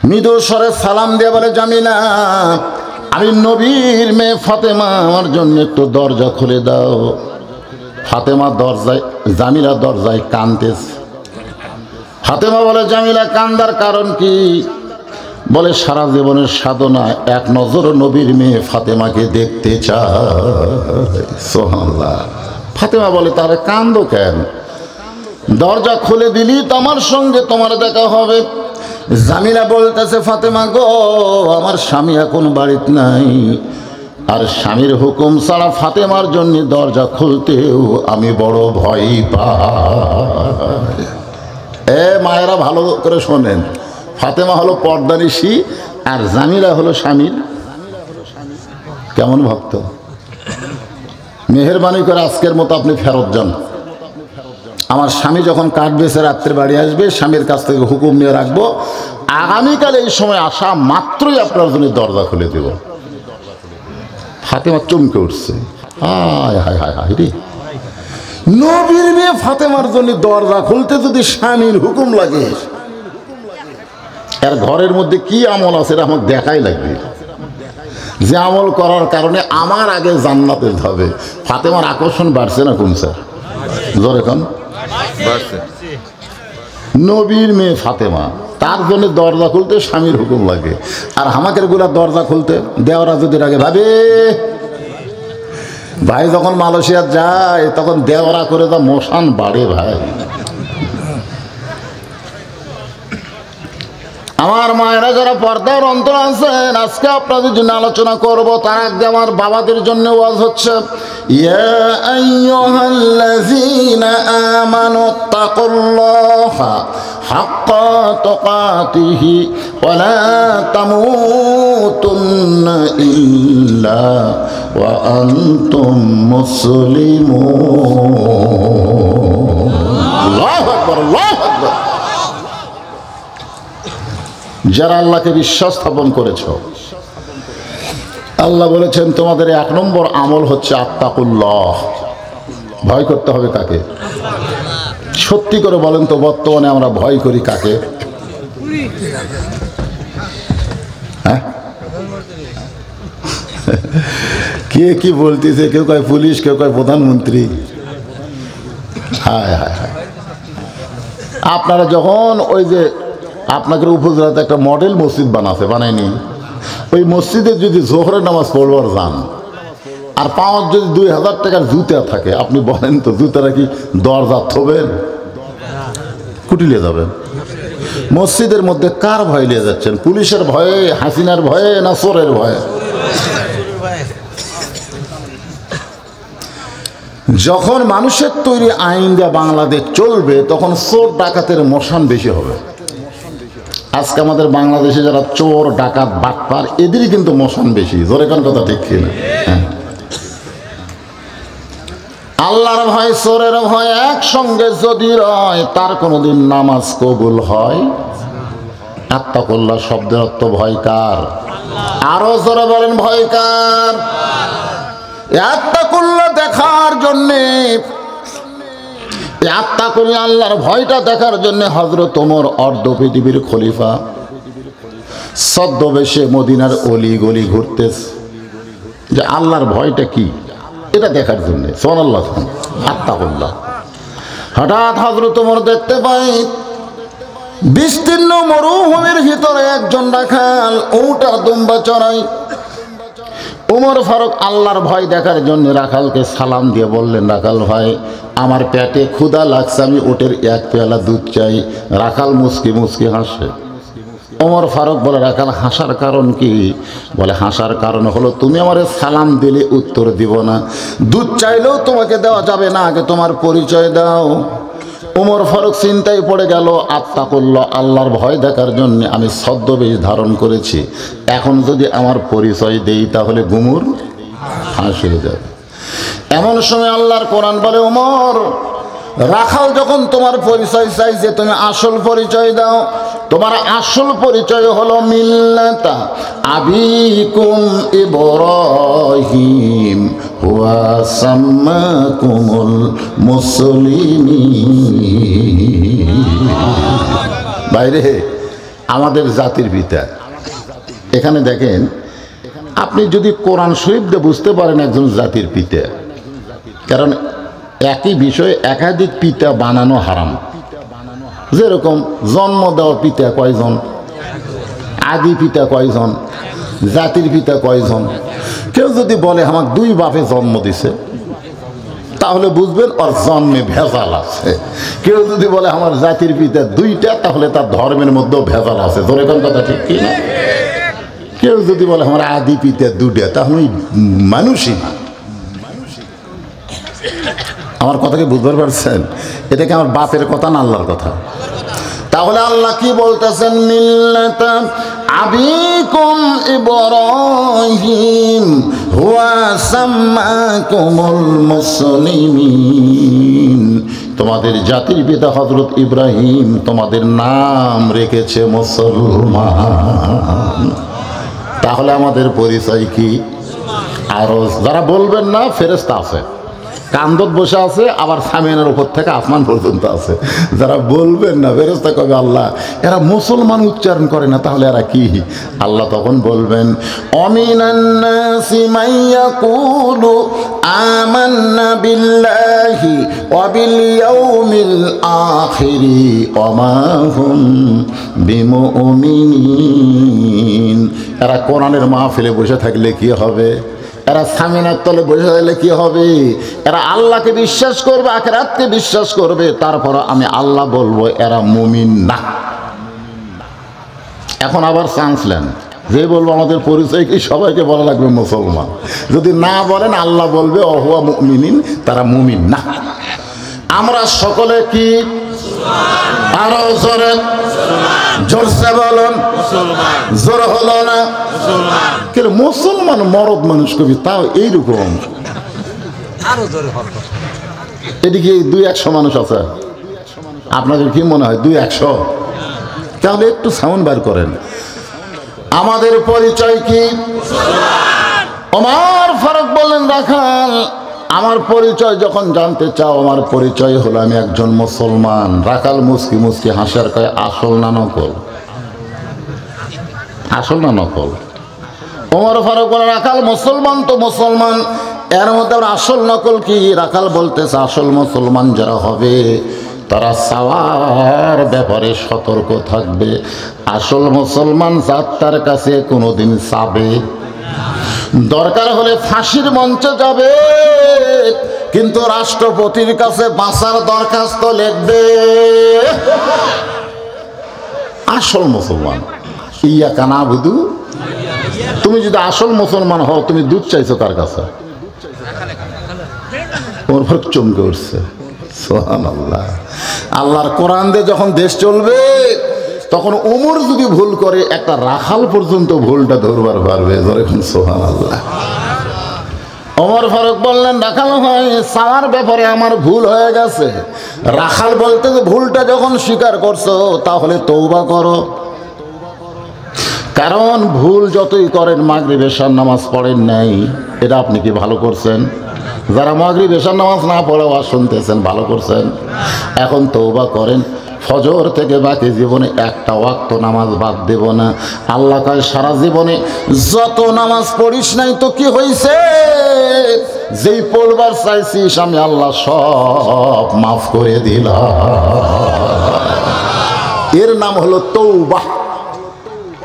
মৃদু স্বরে সালাম দিয়ে বলে, জামিলা, আমি নবীর মেয়ে ফাতেমা, আমার জন্য একটু দরজা খুলে দাও। ফাতেমা দরজায়, জামিলা দরজায় কাঁদতেছে। ফাতেমা বলে, জামিলা কান্দার কারণ কি? বলে, সারা জীবনের সাধনা এক নজর নবীর মেয়ে ফাতেমাকে দেখতে চায়। সুবহানাল্লাহ। ফাতেমা বলে, তারে কান্দো কেন? দরজা খুলে দিলি তো আমার সঙ্গে তোমার দেখা হবে। জামিলা বলতেছে, ফাতেমা গো, আমার স্বামী এখন বাড়িতে নাই, আর স্বামীর হুকুম ছাড়া ফাতেমার জন্য দরজা খুলতেও আমি বড় ভয় পাই। এ মায়েরা ভালো করে শোনেন, ফাতেমা হলো পর্দানিশী আর জামিলা হলো স্বামীর কেমন ভক্ত। মেহেরবানি করে আজকের মতো আপনি ফেরত যান। আমার স্বামী যখন কাঠ বেছে রাত্রে বাড়ি আসবে, স্বামীর কাছ থেকে হুকুম নিয়ে রাখবো, আগামীকাল এই সময় আসা মাত্রই আপনার জন্য দরজা খুলে দেব। ফাতেমা চমকে উঠছে, হায় হায় হায় হায় রে, নবীর মেয়ে ফাতেমার জন্য দরজা খুলতে যদি স্বামীর হুকুম লাগে, এর ঘরের মধ্যে কি আমল আছে এটা আমাকে দেখাই লাগবে, যে আমল করার কারণে আমার আগে জান্নাতে যাবে। ফাতেমার আকর্ষণ বাড়ছে না কমছে? জোরে কোন? নবীর মেয়ে ফাতেমা, তার জন্য দরজা খুলতে স্বামীর হুকুম লাগে, আর হামাকের গুলা দরজা খুলতে দেওয়ারা যদি রাগে ভাবে। ভাই যখন মালয়েশিয়া যায় তখন দেওয়ারা করে যা মশান বাড়ে ভাই। আমার মায়েরা যারা পর্দার অন্তর আছেন, আজকে আপনাদের জন্য আলোচনা করব, তার আগে আমার বাবাদের জন্য ওয়াজ হচ্ছে। ইয়া আইয়ুহাল্লাযীনা আমানুত্তাকুল্লাহা হাক্কা তুকাতিহি ওয়া লা তামুতুন্না ইল্লা ওয়া আনতুম মুসলিমুন। আল্লাহু আকবার, আল্লাহু আকবার। যারা আল্লাহকে বিশ্বাস স্থাপন করেছ, আল্লাহ বলেছেন তোমাদের 1 নম্বর আমল হচ্ছে আত্তাকুল্লাহ। ভয় করতে হবে কাকে? সত্যি করে বলেন তো, বর্তমানে আমরা ভয় করি কাকে? হ্যাঁ, কে কি বলতেছে? কেউ কয় পুলিশ, কেউ কয় প্রধানমন্ত্রী। হায় হায় হায়। আপনারা যখন ওই যে আপনাদের উপজেলাতে একটা মডেল মসজিদ বানায়নি, ওই মসজিদে যদি জোহরের নামাজ পড়বার যান আর পাওয়ার যদি 2000 টাকার জুতা থাকে, আপনি বলেন তো জুতারা কি দরজা থবেন? কুটিলে যাবেন। মসজিদের মধ্যে কার ভয় নিয়ে যাচ্ছেন? পুলিশের ভয়ে, হাসিনার ভয়ে, না চোরের ভয়ে? যখন মানুষের তৈরি আইন দিয়ে বাংলাদেশ চলবে, তখন চোর ডাকাতের মশান বেশি হবে। আজকে আমাদের বাংলাদেশে যারা চোর ডাকাত বাটপার, এদেরই কিন্তু মশান বেশি। জোরে কোন কথা ঠিক কিনা? আল্লাহর ভয় চোরের ভয় একসঙ্গে যদি রয়, তার কোনোদিন নামাজ কবুল হয়? আত্তাকুল্লাহ শব্দের অর্থ ভয় কার? আরো জোরে বলেন, ভয় কার? আত্তাকুল্লাহ দেখার জন্যে, আত্তাকুল্লাহ আল্লাহর ভয়টা দেখার জন্য হযরত ওমর অর্ধ পৃথিবীর খলিফা ছদ্মবেশে মদিনার অলি গলি ঘুরতেছে, যে আল্লাহর ভয়টা কি এটা দেখার জন্য। সুবহানাল্লাহ, আত্তাকুল্লাহ। হঠাৎ হযরত ওমর দেখতে পায় বিস্তীর্ণ মরুভূমির ভিতরে একজন রাখাল উট আর দুম্বা চড়ায়। ওমর ফারুক আল্লাহর ভয় দেখার জন্য রাখালকে সালাম দিয়ে বললেন, রাখাল ভাই, আমার পেটে ক্ষুধা লাগছে, আমি উটের 1 পেয়ালা দুধ চাই। রাখাল মুচকি মুচকি হাসে। ওমর ফারুক বলে, রাখাল হাসার কারণ কি? বলে, হাসার কারণ হলো তুমি আমারে সালাম দিলে উত্তর দিব না, দুধ চাইলেও তোমাকে দেওয়া যাবে না, আগে তোমার পরিচয় দাও। ওমর ফারুক চিন্তায় পড়ে গেল, আত্তাকুল্লাহ, আল্লাহর ভয় দেখার জন্য আমি ছদ্মবেশ ধারণ করেছি, এখন যদি আমার পরিচয় দেই তাহলে গুমুর ফাঁস হয়ে যাবে। এমন সময় আল্লাহর কোরআন বলে, ওমর, রাখাল যখন তোমার পরিচয় চাইছে তুমি আসল পরিচয় দাও। তোমার আসল পরিচয় হলো মিল্লাতা আবিকুম ইব্রাহিম ওয়া সাম্মাকুমুল মুসলিমিন। বাইরে আমাদের জাতির পিতা। এখানে দেখেন, আপনি যদি কোরআন শরীফ দিয়ে বুঝতে পারেন একজন জাতির পিতা, কারণ একই বিষয়ে একাধিক পিতা বানানো হারাম। যেরকম জন্ম দেওয়া পিতা কয়জন, আদি পিতা কয়জন, জাতির পিতা কয়জন। কেউ যদি বলে আমাকে দুই বাপে জন্ম দিছে, তাহলে বুঝবেন ওর জন্মে ভেজাল আছে। কেউ যদি বলে আমার জাতির পিতা দুইটা, তাহলে তার ধর্মের মধ্যেও ভেজাল আছে। ধরে কোন কথা ঠিক কি না? কেউ যদি বলে আমার আদি পিতা দুটা, তাহলে মানুষই না। আমার কথাকে বুঝতে পারছেন? এটা কি আমার বাপের কথা না আল্লাহর কথা? তাহলে আল্লাহ কি বলতেছেন? মিল্লাতা আবিকুম ইব্রাহিম হুয়া সাম্মাকুমুল মুসলিমিন। তোমাদের জাতির পিতা হযরত ইব্রাহিম তোমাদের নাম রেখেছে মুসলমান। তাহলে আমাদের পরিচয় কি? আরো যারা বলবেন না, ফেরেশতা আছে, কান্দত বসে আছে, আবার সামিয়ানার উপর থেকে আসমান পর্যন্ত আছে। যারা বলবেন না, ফেরেশতা কবে আল্লাহ এরা মুসলমান উচ্চারণ করে না, তাহলে এরা কি? আল্লাহ তখন বলবেন, অমিনান নাসি মাইয়াকুলু আমান্না বিল্লাহি ওয়া বিল ইয়াউমিল আখিরি ওয়া মা হুম বিমুমিনিন। এরা কোরআনের মাহফিলে বসে থাকলে কি হবে? এরা সামিনার তলে বসে থাকলে কি হবে? এরা আল্লাহকে বিশ্বাস করবে, আখিরাতকে বিশ্বাস করবে, তারপর আমি আল্লাহ বলবো এরা মুমিন না। এখন আবার চান্স নেন, যে বলবো আমাদের পরিচয় কি, সবাইকে বলা লাগবে মুসলমান। যদি না বলেন আল্লাহ বলবে অহুয়া মুমিনিন, তারা মুমিন না। আমরা সকলে কি? আরো জোরে জোরসে বলুন, জোর হলো না? কেন মুসলমান মরদ মানুষ কবি, তাও এইরকম। এদিকে 200 মানুষ আছে, আপনাদের কি মনে হয় 200? তাহলে একটু সাউন্ড বার করেন। আমাদের পরিচয় কি? ওমর ফারুক বললেন, রাখাল আমার পরিচয় যখন জানতে চাও, আমার পরিচয় হলো আমি একজন মুসলমান। রাখাল মুস্কি মুস্কি হাসার কয়, আসল না নকল? আসল না নকল? ওমর ফারুক বলে, রাখাল মুসলমান তো মুসলমান, এর মধ্যে আসল নকল কি? রাখাল বলতেছে, আসল মুসলমান যারা হবে তারা চাওয়ার ব্যাপারে সতর্ক থাকবে। আসল মুসলমান যার কাছে কোনোদিন চাবে, দরকার হলে ফাঁসির মঞ্চে যাবে, কিন্তু রাষ্ট্রপতির কাছে বাঁচার দরখাস্ত লিখবে। আসল মুসলমান। ইয়াকা নাবুদু। তুমি যদি আসল মুসলমান হও, তুমি দুধ চাইছো কার কাছে? তোমার উপর চমকে উঠছে। সুবহানাল্লাহ। আল্লাহর কোরআন দিয়ে যখন দেশ চলবে, তখন ওমর যদি ভুল করে, একটা রাখাল পর্যন্ত ভুলটা ধরবার পারবে। এখন সুবহানাল্লাহ। ওমর ফারুক বললেন, রাখাল হয় সামার ব্যাপারে আমার ভুল হয়ে গেছে। রাখাল বলতে যে ভুলটা যখন স্বীকার করছো, তাহলে তওবা করো। কারণ ভুল যতই করেন, মাগরিব এশার নামাজ পড়েন নাই, এটা আপনি কি ভালো করছেন? যারা মাগরিব এশার নামাজ না পড়ে ওয়াজ শুনতেছেন, ভালো করছেন। এখন তওবা করেন, ফজর থেকে বাকি জীবনে একটা ওয়াক্ত নামাজ বাদ দেব না। আল্লাহ কয়, সারা জীবনে যত নামাজ পড়িস নাই তো কি হইছে? যেই পড়বার চাইছিস আমি আল্লাহ সব মাফ করে দিলাম। এর নাম হলো তওবা।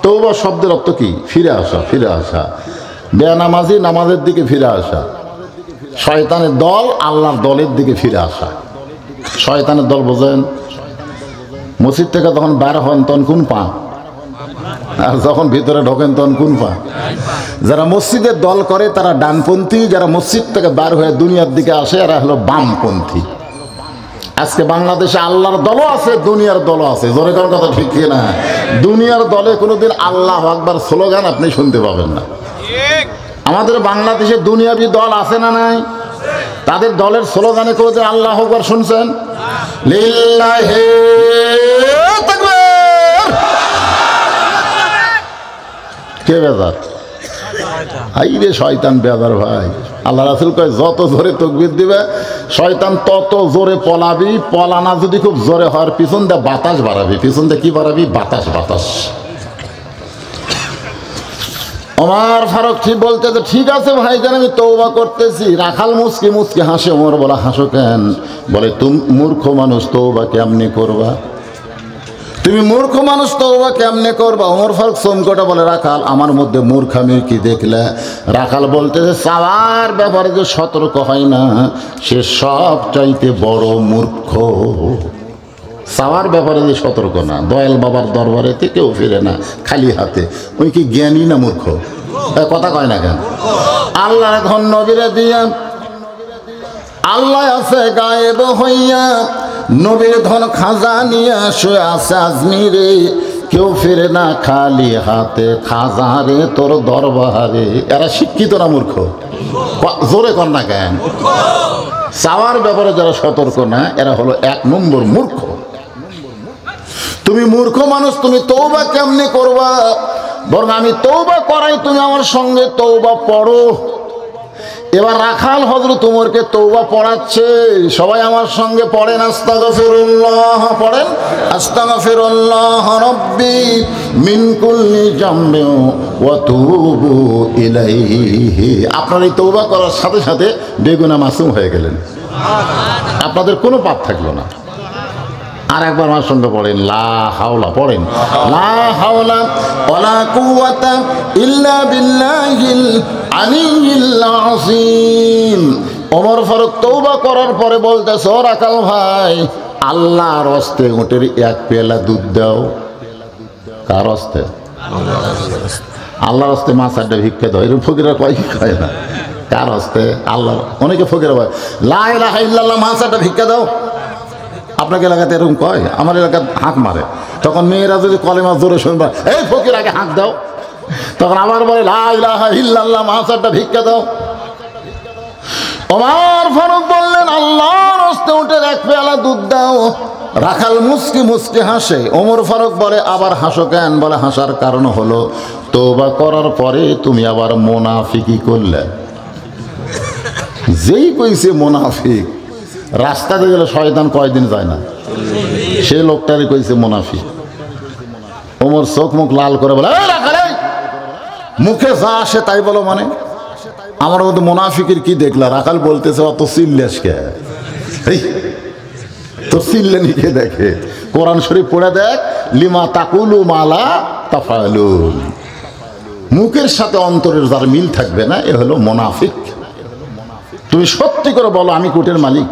তওবা শব্দের অর্থ কি? ফিরে আসা, ফিরে আসা। বেনামাজি নামাজের দিকে ফিরে আসা, শয়তানের দল আল্লাহর দলের দিকে ফিরে আসা। শয়তানের দল বোঝেন? মসজিদ থেকে তখন বার হন, তখন কোন পা? আর যখন ভিতরে ঢোকেন তখন কোন পা। যারা মসজিদের দল করে তারা ডানপন্থী, যারা মসজিদ থেকে বার হয়ে দুনিয়ার দিকে আসে এরা হলো বামপন্থী। আজকে বাংলাদেশে আল্লাহর দলও আছে, দুনিয়ার দলও আছে। জোরে করার কথা ঠিক না? দুনিয়ার দলে কোনোদিন আল্লাহু আকবার স্লোগান আপনি শুনতে পাবেন না। আমাদের বাংলাদেশে দুনিয়াবি দল আছে না নাই? তাদের দলের স্লোগানে কোনোদিন আল্লাহু আকবার শুনছেন? লিল্লাহি তাকবীর। কে বেজার? আইরে শয়তান বেজার ভাই। আল্লাহ রাসূল কয় যত জোরে তাকবীর দিবে শয়তান তত জোরে পলাবি। পলানা যদি খুব জোরে হওয়ার পিছন দিয়ে বাতাস বাড়াবি। পিছন দিয়ে কি বাড়াবি? বাতাস। বাতাস। ওমর ফারুক ঠিক বলতে যে ঠিক আছে ভাইজান আমি তওবা করতেছি। রাখাল মুচকি মুচকি হাসে। ওমর বলে হাসো কেন? বলে তুমি মূর্খ মানুষ, তওবা কেমনে করবা? তুমি মূর্খ মানুষ, তওবা কেমনে করবা? ওমর ফারুক চমকটা বলে রাখাল আমার মধ্যে মূর্খামি কি দেখলে? রাখাল বলতেছে চাওয়ার ব্যাপারে যে সতর্ক হয় না সে সব চাইতে বড় মূর্খ। চাওয়ার ব্যাপারে যে সতর্ক না, দয়াল বাবার দরবারেতে কেউ ফিরে না খালি হাতে। ওই কি জ্ঞানী না মূর্খ? কথা কয় না কেন? আল্লাহ ধন নবীরে দিয়া আল্লাহ আছে গায়েব হইয়া, নবীর ধন খাজা নিয়ে শুয়ে আছে আজমিরে। কেউ ফিরে না খালি হাতে খাজারে তোর দরবারে। এরা শিক্ষিত না মূর্খ? জোরে কর না কেন? চাওয়ার ব্যাপারে যারা সতর্ক না এরা হলো 1 নম্বর মূর্খ। তুমি মূর্খ মানুষ, তুমি তওবা কেমনে করবা? বরং আমি তওবা করাই, তুমি আমার সঙ্গে তওবা পড়ো। এবার রাখাল হযরত ওমরকে তওবা পড়াচ্ছে। সবাই আমার সঙ্গে পড়েন আস্তাগফিরুল্লাহ। পড়েন আস্তাগফিরুল্লাহ রাব্বি মিন কুল্লি জামবি ওয়া তুবু ইলাইহি। আপনার এই তওবা করার সাথে সাথে বেগুনা মাসুম হয়ে গেলেন, আপনাদের কোনো পাপ থাকলো না। আর একবার আমার সঙ্গে পড়েন লা হাওলা। পড়েন লা হাওলা ওয়ালা কুওয়াতা ইল্লা বিল্লাহিল আলিয়্যিল আযীম। ওমর ফারুক তওবা করার পরে বলতেছে ও রাখাল ভাই আল্লাহর হস্তে উটের 1 পেয়ালা দুধ দাও। কার হস্তে? আল্লাহর হস্তে মাছ আড্ডা ভিক্ষা দাও। এরকম ফকিরা কয় কি কয় না? কার হস্তে? আল্লাহ। অনেকে ফকিরা বলে লা ইলাহা ইল্লাল্লাহ মাছ আড্ডা ভিক্ষা দাও। আপনাকে এলাকাতে এরকম কয়? আমার এলাকায় হাঁক মারে। তখন মেয়েরা যদি কলেমা জোরে শুনবা এই ফকির আগে হাঁক দাও, তখন আবার বলে লা ইলাহা ইল্লাল্লাহ মাছটা ভিক্ষা দাও। ওমর ফারুক বললেন আল্লাহর হস্তে উটের 1 পেয়ালা দুধ দাও। রাখাল মুচকি মুচকি হাসে। ওমর ফারুক বলে আবার হাসো কেন? বলে হাসার কারণ হলো তওবা করার পরে তুমি আবার মুনাফিকি করলে। যেই কইছে মুনাফিক, রাস্তাতে গেলে শয়তান কয়দিন যায় না, সে লোকটারই কইছে মুনাফিক। ওমর চোখ মুখ লাল করে বলে মুখে যা আসে তাই বলো মানে? আমার মধ্যে মুনাফিকের কি দেখলা? রাখাল বলতেছে অত চিল্লাস কে? তো চিল্লেনি কে দেখে? কোরআন শরীফ পড়ে দেখ লিমা তাকুলু মালা তাফালুন। মুখের সাথে অন্তরের যার মিল থাকবে না এ হলো মুনাফিক। তুমি সত্যি করে বলো আমি উটের মালিক।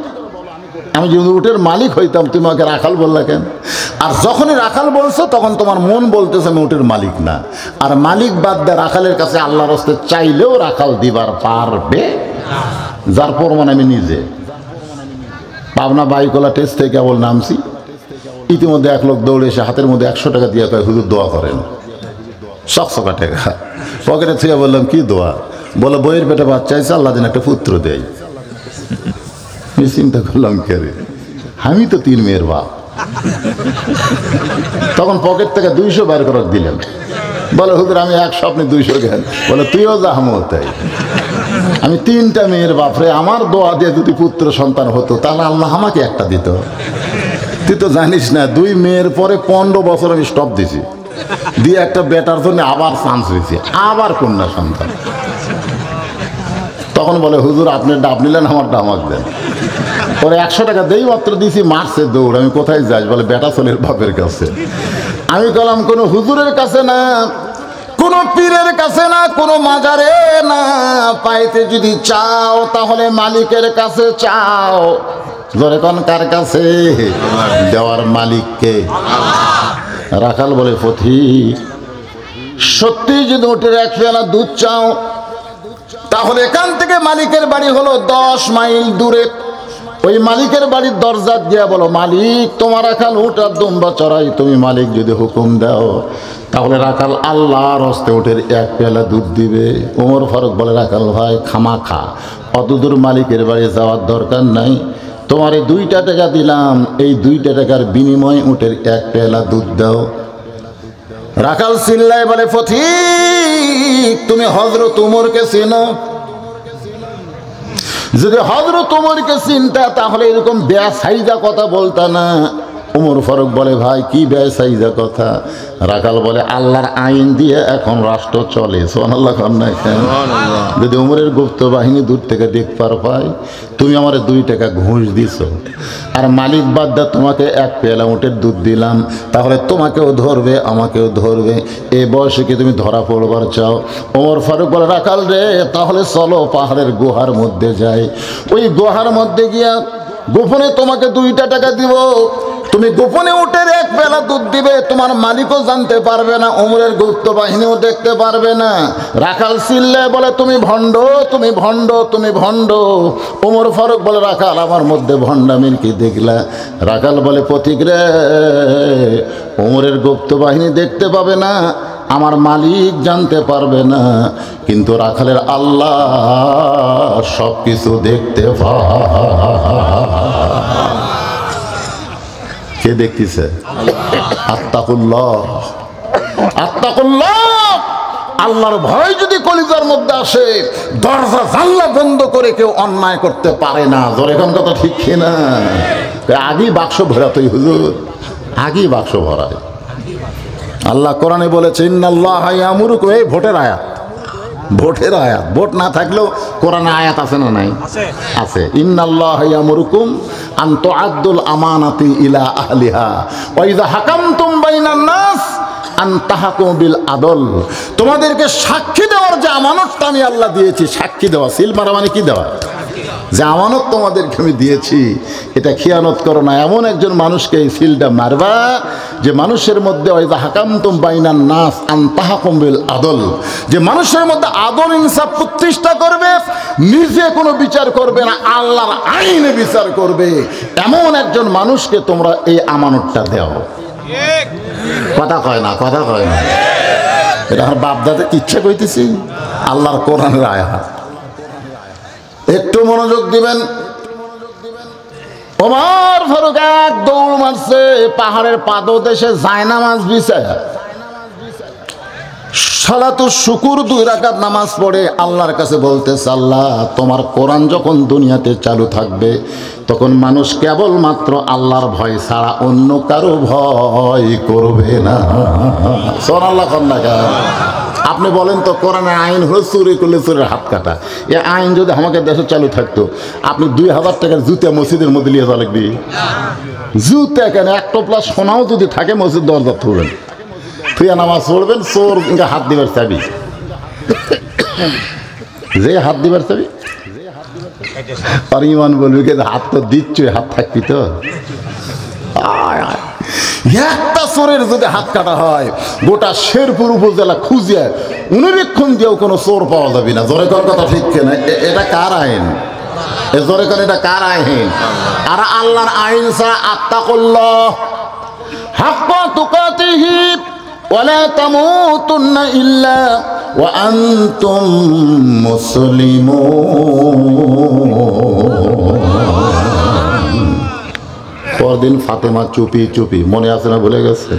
আমি যদি উটের মালিক হইতাম তুমি আমাকে রাখাল বললা কেন? আর যখনই রাখাল বলছো তখন তোমার মন বলতেছে আমি উটের মালিক না। আর মালিক বাদ দিয়ে রাখালের কাছে আল্লাহর হস্তে চাইলেও রাখাল দিবার পারবে, যার প্রমাণ আমি নিজে। পাবনা বাইকলা টেস্ট থেকে কেবল নামছি, ইতিমধ্যে 1 লোক দৌড়ে এসে হাতের মধ্যে 100 টাকা দিয়ে কয় হুজুর দোয়া করেন। সকসকা টাকা পকেটে থেকে বললাম কি দোয়া? বলে বইয়ের পেটে বাচ্চা আছে, আল্লাহ যেন একটা পুত্র দেয়। চিন্তা করলাম কে রে, আমি তো 3 মেয়ের বাপ। তখন পকেট থেকে 200 বের করে দিলেন। বলে হুজুর আমি 1 স্বপ্নে 200 জ্ঞান। বলে তুইও জাহামত তাই। আমি 3টা মেয়ের বাপ রে, আমার দোয়া দিয়ে যদি পুত্র সন্তান হতো তাহলে আল্লাহ আমাকে একটা দিত। তুই তো জানিস না 2 মেয়ের পরে 15 বছর আমি স্টপ দিছি, দিয়ে একটা বেটার জন্য আবার চান্স হয়েছে, আবার কন্যা সন্তান। তখন বলে হুজুর আপনার ডাব নিলেন, আমার ডামাক দেন। পরে 100 টাকা দেই মাত্র দিছি, মারছে দৌড়। আমি কোথায় যাই? বলে বেটা চলের বাপের কাছে। আমি বললাম কোনো হুজুরের কাছে না, কোনো পীরের কাছে না, কোনো মাজারে না, পাইতে যদি চাও তাহলে মালিকের কাছে চাও। জোরে কোন কার কাছে? দেওয়ার মালিককে। রাখাল বলে পথিক সত্যি যদি উটের এক পেয়ালা দুধ চাও, তাহলে এখান থেকে মালিকের বাড়ি হলো 10 মাইল দূরে। ওই মালিকের বাড়ির দরজা দিয়া বলো, মালিক তোমার রাখাল উট আর দুম্বা চড়াই, তুমি মালিক যদি হুকুম দাও তাহলে রাখাল আল্লাহর হস্তে উটের এক পেয়ালা দুধ দিবে। ওমর ফারুক বলে, রাখাল ভাই খামাখা অত দূর মালিকের বাড়ি যাওয়ার দরকার নাই, তোমারে 2টা টাকা দিলাম, এই 2টা টাকার বিনিময়ে উটের এক পেয়ালা দুধ দাও। রাখাল চিল্লায় বলে, ফথিক তুমি হযরত উমরকে চেনো? যদি হযরত উমরকে চিনতা তাহলে এরকম বেসাইজা কথা বলতা না। ওমর ফারুক বলে, ভাই কি বেসাইজা কথা? রাখাল বলে, আল্লাহর আইন দিয়ে এখন রাষ্ট্র চলে। সুবহানাল্লাহ। যদি উমরের গুপ্ত বাহিনী দূর থেকে দেখবার পায় তুমি আমার 2 টাকা ঘুষ দিছো, আর মালিক বাদ দা তোমাকে এক পেয়ালা উটের দুধ দিলাম, তাহলে তোমাকেও ধরবে আমাকেও ধরবে। এই বয়সে কি তুমি ধরা পড়বার চাও? ওমর ফারুক বলে, রাখাল রে তাহলে চলো পাহাড়ের গুহার মধ্যে যাই। ওই গুহার মধ্যে গিয়া গোপনে তোমাকে 2টা টাকা দিব, তুমি গোপনে উটের এক বেলা দুধ দিবে, তোমার মালিকও জানতে পারবে না, ওমরের গুপ্ত বাহিনীও দেখতে পারবে না। রাখাল চিল্লে বলে, তুমি ভণ্ড, তুমি ভণ্ড, তুমি ভণ্ড। ওমর ফারুক বলে, রাখাল আমার মধ্যে ভণ্ডামির কি দেখলা? রাখাল বলে, পথিক রে, ওমরের গুপ্ত বাহিনী দেখতে পাবে না, আমার মালিক জানতে পারবে না, কিন্তু রাখালের আল্লাহ সব কিছু দেখতে পায়। কে দেখতেছে? আত্তাকুল্লাহ, আত্তাকুল্লাহ। আল্লাহর ভয় যদি কলিজার মধ্যে আসে, দরজা জানলা বন্ধ করে কেউ অন্যায় করতে পারে না। জোরে কোন কথা ঠিক কিনা? আগেই বাক্স ভরাতই হুজুর, আগেই বাক্স ভরায়। আল্লাহ কোরআনে বলেছে, ইন্নাল্লাহা ইয়ামুরুকুম, এই ভোটের আয়াত, ভোটের আয়াত। ভোট না থাকলেও কোরআনে আয়াত আছে না নাই? আছে। ইন্নাল্লাহা ইয়ামুরুকুম আন তুআদ্দুল আমানাতি ইলা আহলিহা ওয়া ইযা হাকামতুম বাইনান নাস আন তাহকুমু বিল আদল। তোমাদেরকে সাক্ষী দেওয়ার যে আমানতটা আমি আল্লাহ দিয়েছি, সাক্ষী দেওয়া, সিল মারা মানে কি দেওয়া? যে আমানত তোমাদেরকে আমি দিয়েছি, এটা খিয়ানত করো না। এমন একজন মানুষকে এই সিলটা মারবা যে মানুষের মধ্যে ওই হাকামতুম বাইনান নাস আন তাহকুম বিল আদল, যে মানুষের মধ্যে আদল ইনসাফ প্রতিষ্ঠা করবে, নিজে কোনো বিচার করবে না, আল্লাহর আইনে বিচার করবে, এমন একজন মানুষকে তোমরা এই আমানতটা দাও। কথা কয় না, কথা কয় না। এটা আমার বাপ দাদা ইচ্ছা কইতেছি, আল্লাহর কোরআনের আয়াত। একটু মনোযোগ দিবেন। ওমর ফারুক এক দৌড় মারছে পাহাড়ের পাদদেশে জায়নামাজ বিছায়া, সালাতুশ শুকুর 2 রাকাত নামাজ পড়ে আল্লাহর কাছে বলতেছে, আল্লাহ তোমার কোরআন যখন দুনিয়াতে চালু থাকবে তখন মানুষ কেবলমাত্র আল্লাহর ভয় ছাড়া অন্য কারো ভয় করবে না। সুবহানাল্লাহ। আপনি বলেন তো, কোরআনের আইন হলো চুরি করলে চোরের হাত কাটা। এই আইন যদি আমাকে দেশে চালু থাকতো, আপনি 2000 টাকার জুতা মসজিদের মধ্যে নিয়ে যাওয়া লাগবে। জুতা কেন, 1 টোপলা সোনাও যদি থাকে মসজিদ দরজা তুলবেন, তুই নামাজ পড়বেন, চোর হাত দিবার চাবি, যে হাত দিবার চাবি আর ইমান বলবি কে হাত তো দিচ্ছ, হাত থাকবি তো। একটা চোরের যদি হাত কাটা হয়, গোটা শেরপুর উপজেলা খুঁজে অনুরীক্ষণ দিয়েও কোনো চোর পাওয়া যাবে না। জোরে কোন কথা ঠিক কিনা? এটা কার আইন? জোরে কোন, এটা কার আইন? আর আল্লাহর আইন ছাড়া আত্তাকুল্লাহ হাক্কা তুকাতিহি ওয়ালা তামুতুন্না ইল্লা ওয়া আনতুম মুসলিমুন। পরদিন ফাতেমা চুপি চুপি, মনে আছে না ভুলে গেছে?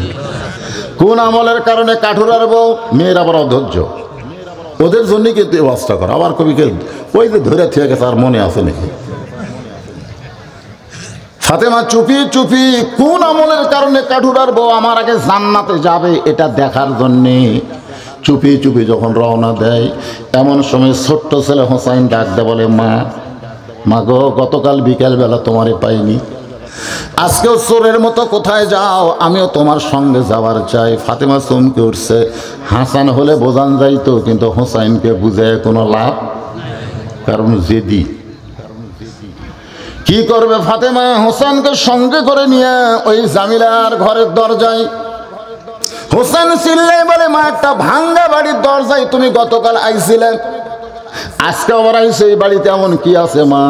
কোন আমলের কারণে কাঠুরার বউ, মেয়ের আবার অধৈর্য, ওদের জন্য কিন্তু অবস্থা করা। আবার কবিকে ওই যে ধরে থেকে গেছে, আর মনে আছে নাকি? ফাতেমা চুপি চুপি কোন আমলের কারণে কাঠুরার বউ আমার আগে জান্নাতে যাবে এটা দেখার জন্যে চুপি চুপি যখন রওনা দেয়, এমন সময় ছোট্ট ছেলে হোসাইন ডাক দে, বলে, মা মা গো, গতকাল বিকেলবেলা তোমারে পাইনি, আজকেও চোরের মতো কোথায় যাও? আমিও তোমার সঙ্গে যাওয়ার চাই। ফাতেমা চমকে উঠছে। হাসান হলে বোঝান যাইতো, কিন্তু হোসাইনকে বুঝায় কোনো লাভ, কারণ জেদি। কি করবে ফাতেমা? হোসেনকে সঙ্গে করে নিয়ে ওই জামিলার ঘরের দরজায় হোসেন চিল্লাই বলে, মা একটা ভাঙ্গা বাড়ির দরজায় তুমি গতকাল আইছিলে, আজকে আবার আইসো, এই বাড়িতে এমন কি আছে মা?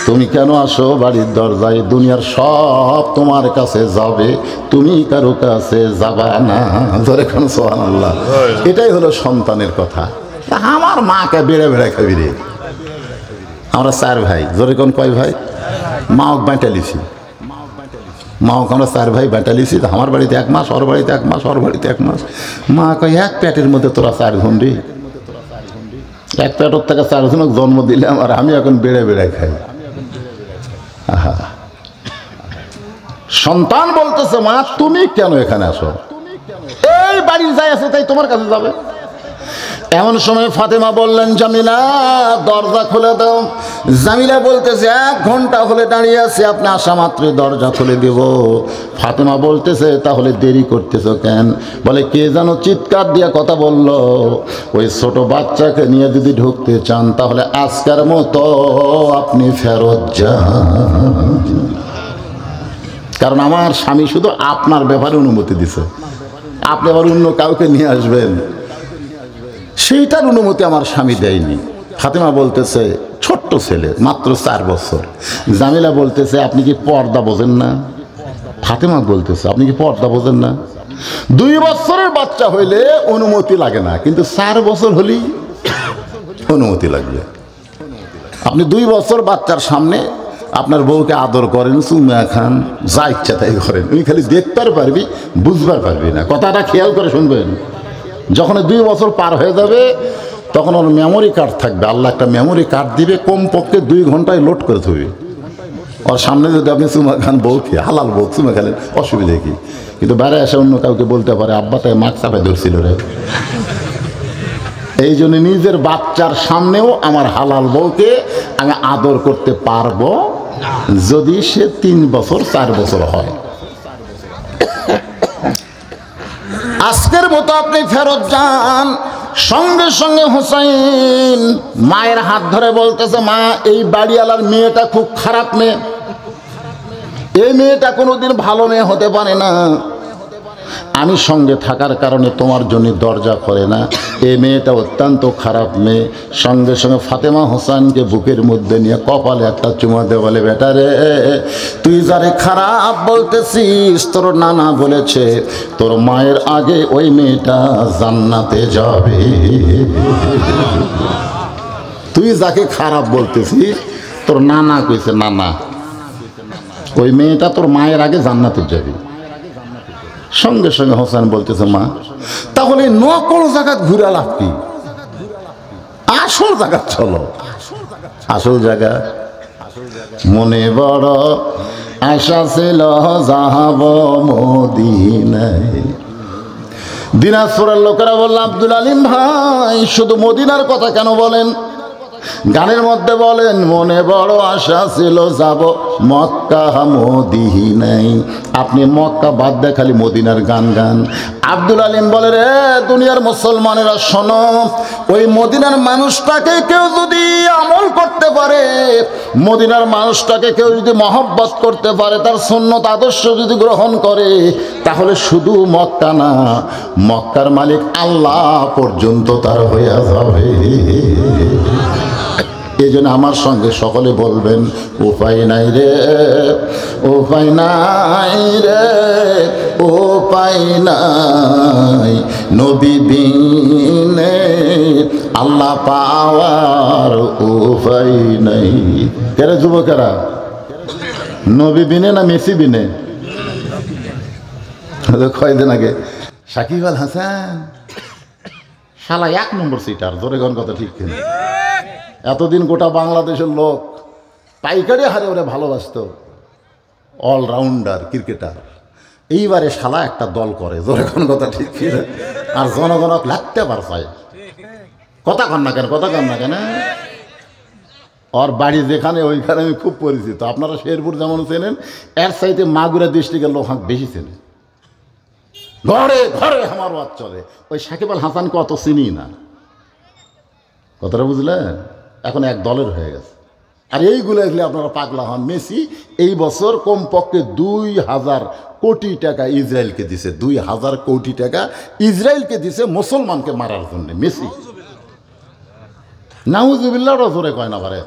তুমি কেন আসো বাড়ির দরজায়? দুনিয়ার সব তোমার কাছে যাবে, তুমি কারো কাছে যাবা না। ধরে কোন সুবহানাল্লাহ। এটাই হলো সন্তানের কথা। আমার মাকে বেড়ে বেড়ে খাবি রে। আমরা 4 ভাই, জোরে কোন কয় ভাই? মাও বাঁটালিছি, মাও আমরা 4 ভাই বাঁটালিছি। আমার বাড়িতে 1 মাস, ওর বাড়িতে 1 মাস, ওর বাড়িতে 1 মাস। মা কয়, এক পেটের মধ্যে তোরা 4 জন রে, এক পেটের থেকে 4 জনক জন্ম দিলাম, আর আমি এখন বেড়ে বেড়ে খাই। আহা, সন্তান বলতেছে, মা তুমি কেন এখানে আসো? এই বাড়ির যাই আছে তাই তোমার কাছে যাবে। এমন সময় ফাতেমা বললেন, জামিলা দরজা খুলে দাও। জামিলা বলতেছে, 1 ঘন্টা হলে দাঁড়িয়ে আছে, আপনি আসা মাত্রই দরজা খুলে দেব। ফাতেমা বলতেছে, তাহলে দেরি করতেছো কেন? বলে, কে যেন চিৎকার দিয়ে কথা বলল, ওই ছোট বাচ্চাকে নিয়ে যদি ঢুকতে চান তাহলে আজকের মতো আপনি ফেরত যান, কারণ আমার স্বামী শুধু আপনার ব্যাপারে অনুমতি দিছে, আপনি আবার অন্য কাউকে নিয়ে আসবেন সেইটার অনুমতি আমার স্বামী দেয়নি। ফাতেমা বলতেছে, ছোট্ট ছেলে, মাত্র 4 বছর। জামিলা বলতেছে, আপনি কি পর্দা বোঝেন না? ফাতেমা বলতেছে, আপনি কি পর্দা বোঝেন না? 2 বছরের বাচ্চা হইলে অনুমতি লাগে না, কিন্তু 4 বছর হলেই অনুমতি লাগবে। আপনি 2 বছর বাচ্চার সামনে আপনার বউকে আদর করেন, চুমা খান, যা ইচ্ছা তাই করেন, তুমি খালি দেখতে পারবি, বুঝবার পারবি না। কথাটা খেয়াল করে শুনবেন। যখন 2 বছর পার হয়ে যাবে তখন ওর মেমোরি কার্ড থাকবে, আল্লাহ একটা মেমোরি কার্ড দিবে, কমপক্ষে 2 ঘন্টায় লোড করে থাকবে। ওর সামনে যদি আপনি চুমা খান, বউকে হালাল বউ চুমা খেলেন, অসুবিধা কি? কিন্তু বাইরে এসে অন্য কাউকে বলতে পারে, আব্বা তাই মাছ চাপায় ধরছিল রে। এই জন্য নিজের বাচ্চার সামনেও আমার হালাল বউকে আমি আদর করতে পারবো যদি সে 3 বছর 4 বছর হয়। আজকের মতো আপনি ফেরত যান। সঙ্গে সঙ্গে হোসেন মায়ের হাত ধরে বলতেছে, মা এই বাড়িওয়ালার মেয়েটা খুব খারাপ মেয়ে, এই মেয়েটা কোনোদিন ভালো মেয়ে হতে পারে না, আমি সঙ্গে থাকার কারণে তোমার জন্য দরজা করে না, এই মেয়েটা অত্যন্ত খারাপ মেয়ে। সঙ্গে সঙ্গে ফাতেমা হোসেনকে বুকের মধ্যে নিয়ে কপালে একটা চুমা দিয়ে বলে, বেটা রে, তুই যারে খারাপ বলতেছিস তোর নানা বলেছে তোর মায়ের আগে ওই মেয়েটা জান্নাতে যাবে। তুই যাকে খারাপ বলতেছিস তোর নানা কইছে, নানা ওই মেয়েটা তোর মায়ের আগে জান্নাতে যাবে। সঙ্গে সঙ্গে হোসেন বলতেছে, মা তাহলে নকল জায়গা ঘুরে লাভ কি? আসল জায়গা চলো। আসল জায়গা মনে বড় আশা ছিল যাব মদিনায়। দিনাজপুরের লোকেরা বলল, আব্দুল আলিম ভাই শুধু মদিনার কথা কেন বলেন? গানের মধ্যে বলেন, মনে বড় আশা ছিল যাব মক্কা মদিনায়। আপনি মক্কা বাদ দিয়ে খালি মদিনার গান গান। আব্দুল আলিম বলে, রে দুনিয়ার মুসলমানেরা শোনো, ওই মদিনার মানুষটাকে কেউ যদি আমল করতে পারে, মদিনার মানুষটাকে কেউ যদি মহব্বত করতে পারে, তার সুন্নত আদর্শ যদি গ্রহণ করে, তাহলে শুধু মক্কা না, মক্কার মালিক আল্লাহ পর্যন্ত তার হইয়া যাবে। এই জন্য আমার সঙ্গে সকলে বলবেন, উপায় নাই রে, উপায় নাই রে, উপায় নাই, নবী বিনে আল্লাহ পাওয়ার উপায় নাই। কেরে যুবকেরা, নবী বিনে না মেসি বিনে? কয়দিন আগে সাকিব আল হাসান শালা 1 নম্বর সিটার, জোরে গণ কথা ঠিক কিনা? এতদিন গোটা বাংলাদেশের লোক পাইকারি হারে ওরে ভালোবাসত, অলরাউন্ডার ক্রিকেটার। এইবারে শালা একটা দল করে, জোরে কোন কথা ঠিক কিনা? আর জনগণ লাগতে পারছে। কথা কন না কেন, কথা কন না কেন? ওর বাড়ি যেখানে ওইখানে আমি খুব পরিচিত। আপনারা শেরপুর যেমন চেনেন, এর চাইতে মাগুরা ডিস্ট্রিক্টের লোক বেশি চেনে। ঘরে ঘরে আমার ওয়াজ চলে। ওই সাকিব আল হাসানকে অত চিনি না, কথাটা বুঝলেন? এখন এক দলের হয়ে গেছে। আর এইগুলো এগুলো আপনারা পাগলা হন। মেসি এই বছর কমপক্ষে 2000 কোটি টাকা ইসরায়েলকে দিছে, 2000 কোটি টাকা ইসরায়েলকে দিছে মুসলমানকে মারার জন্য মেসি। নাউজুবিল্লাহ জোরে কয় না পারে।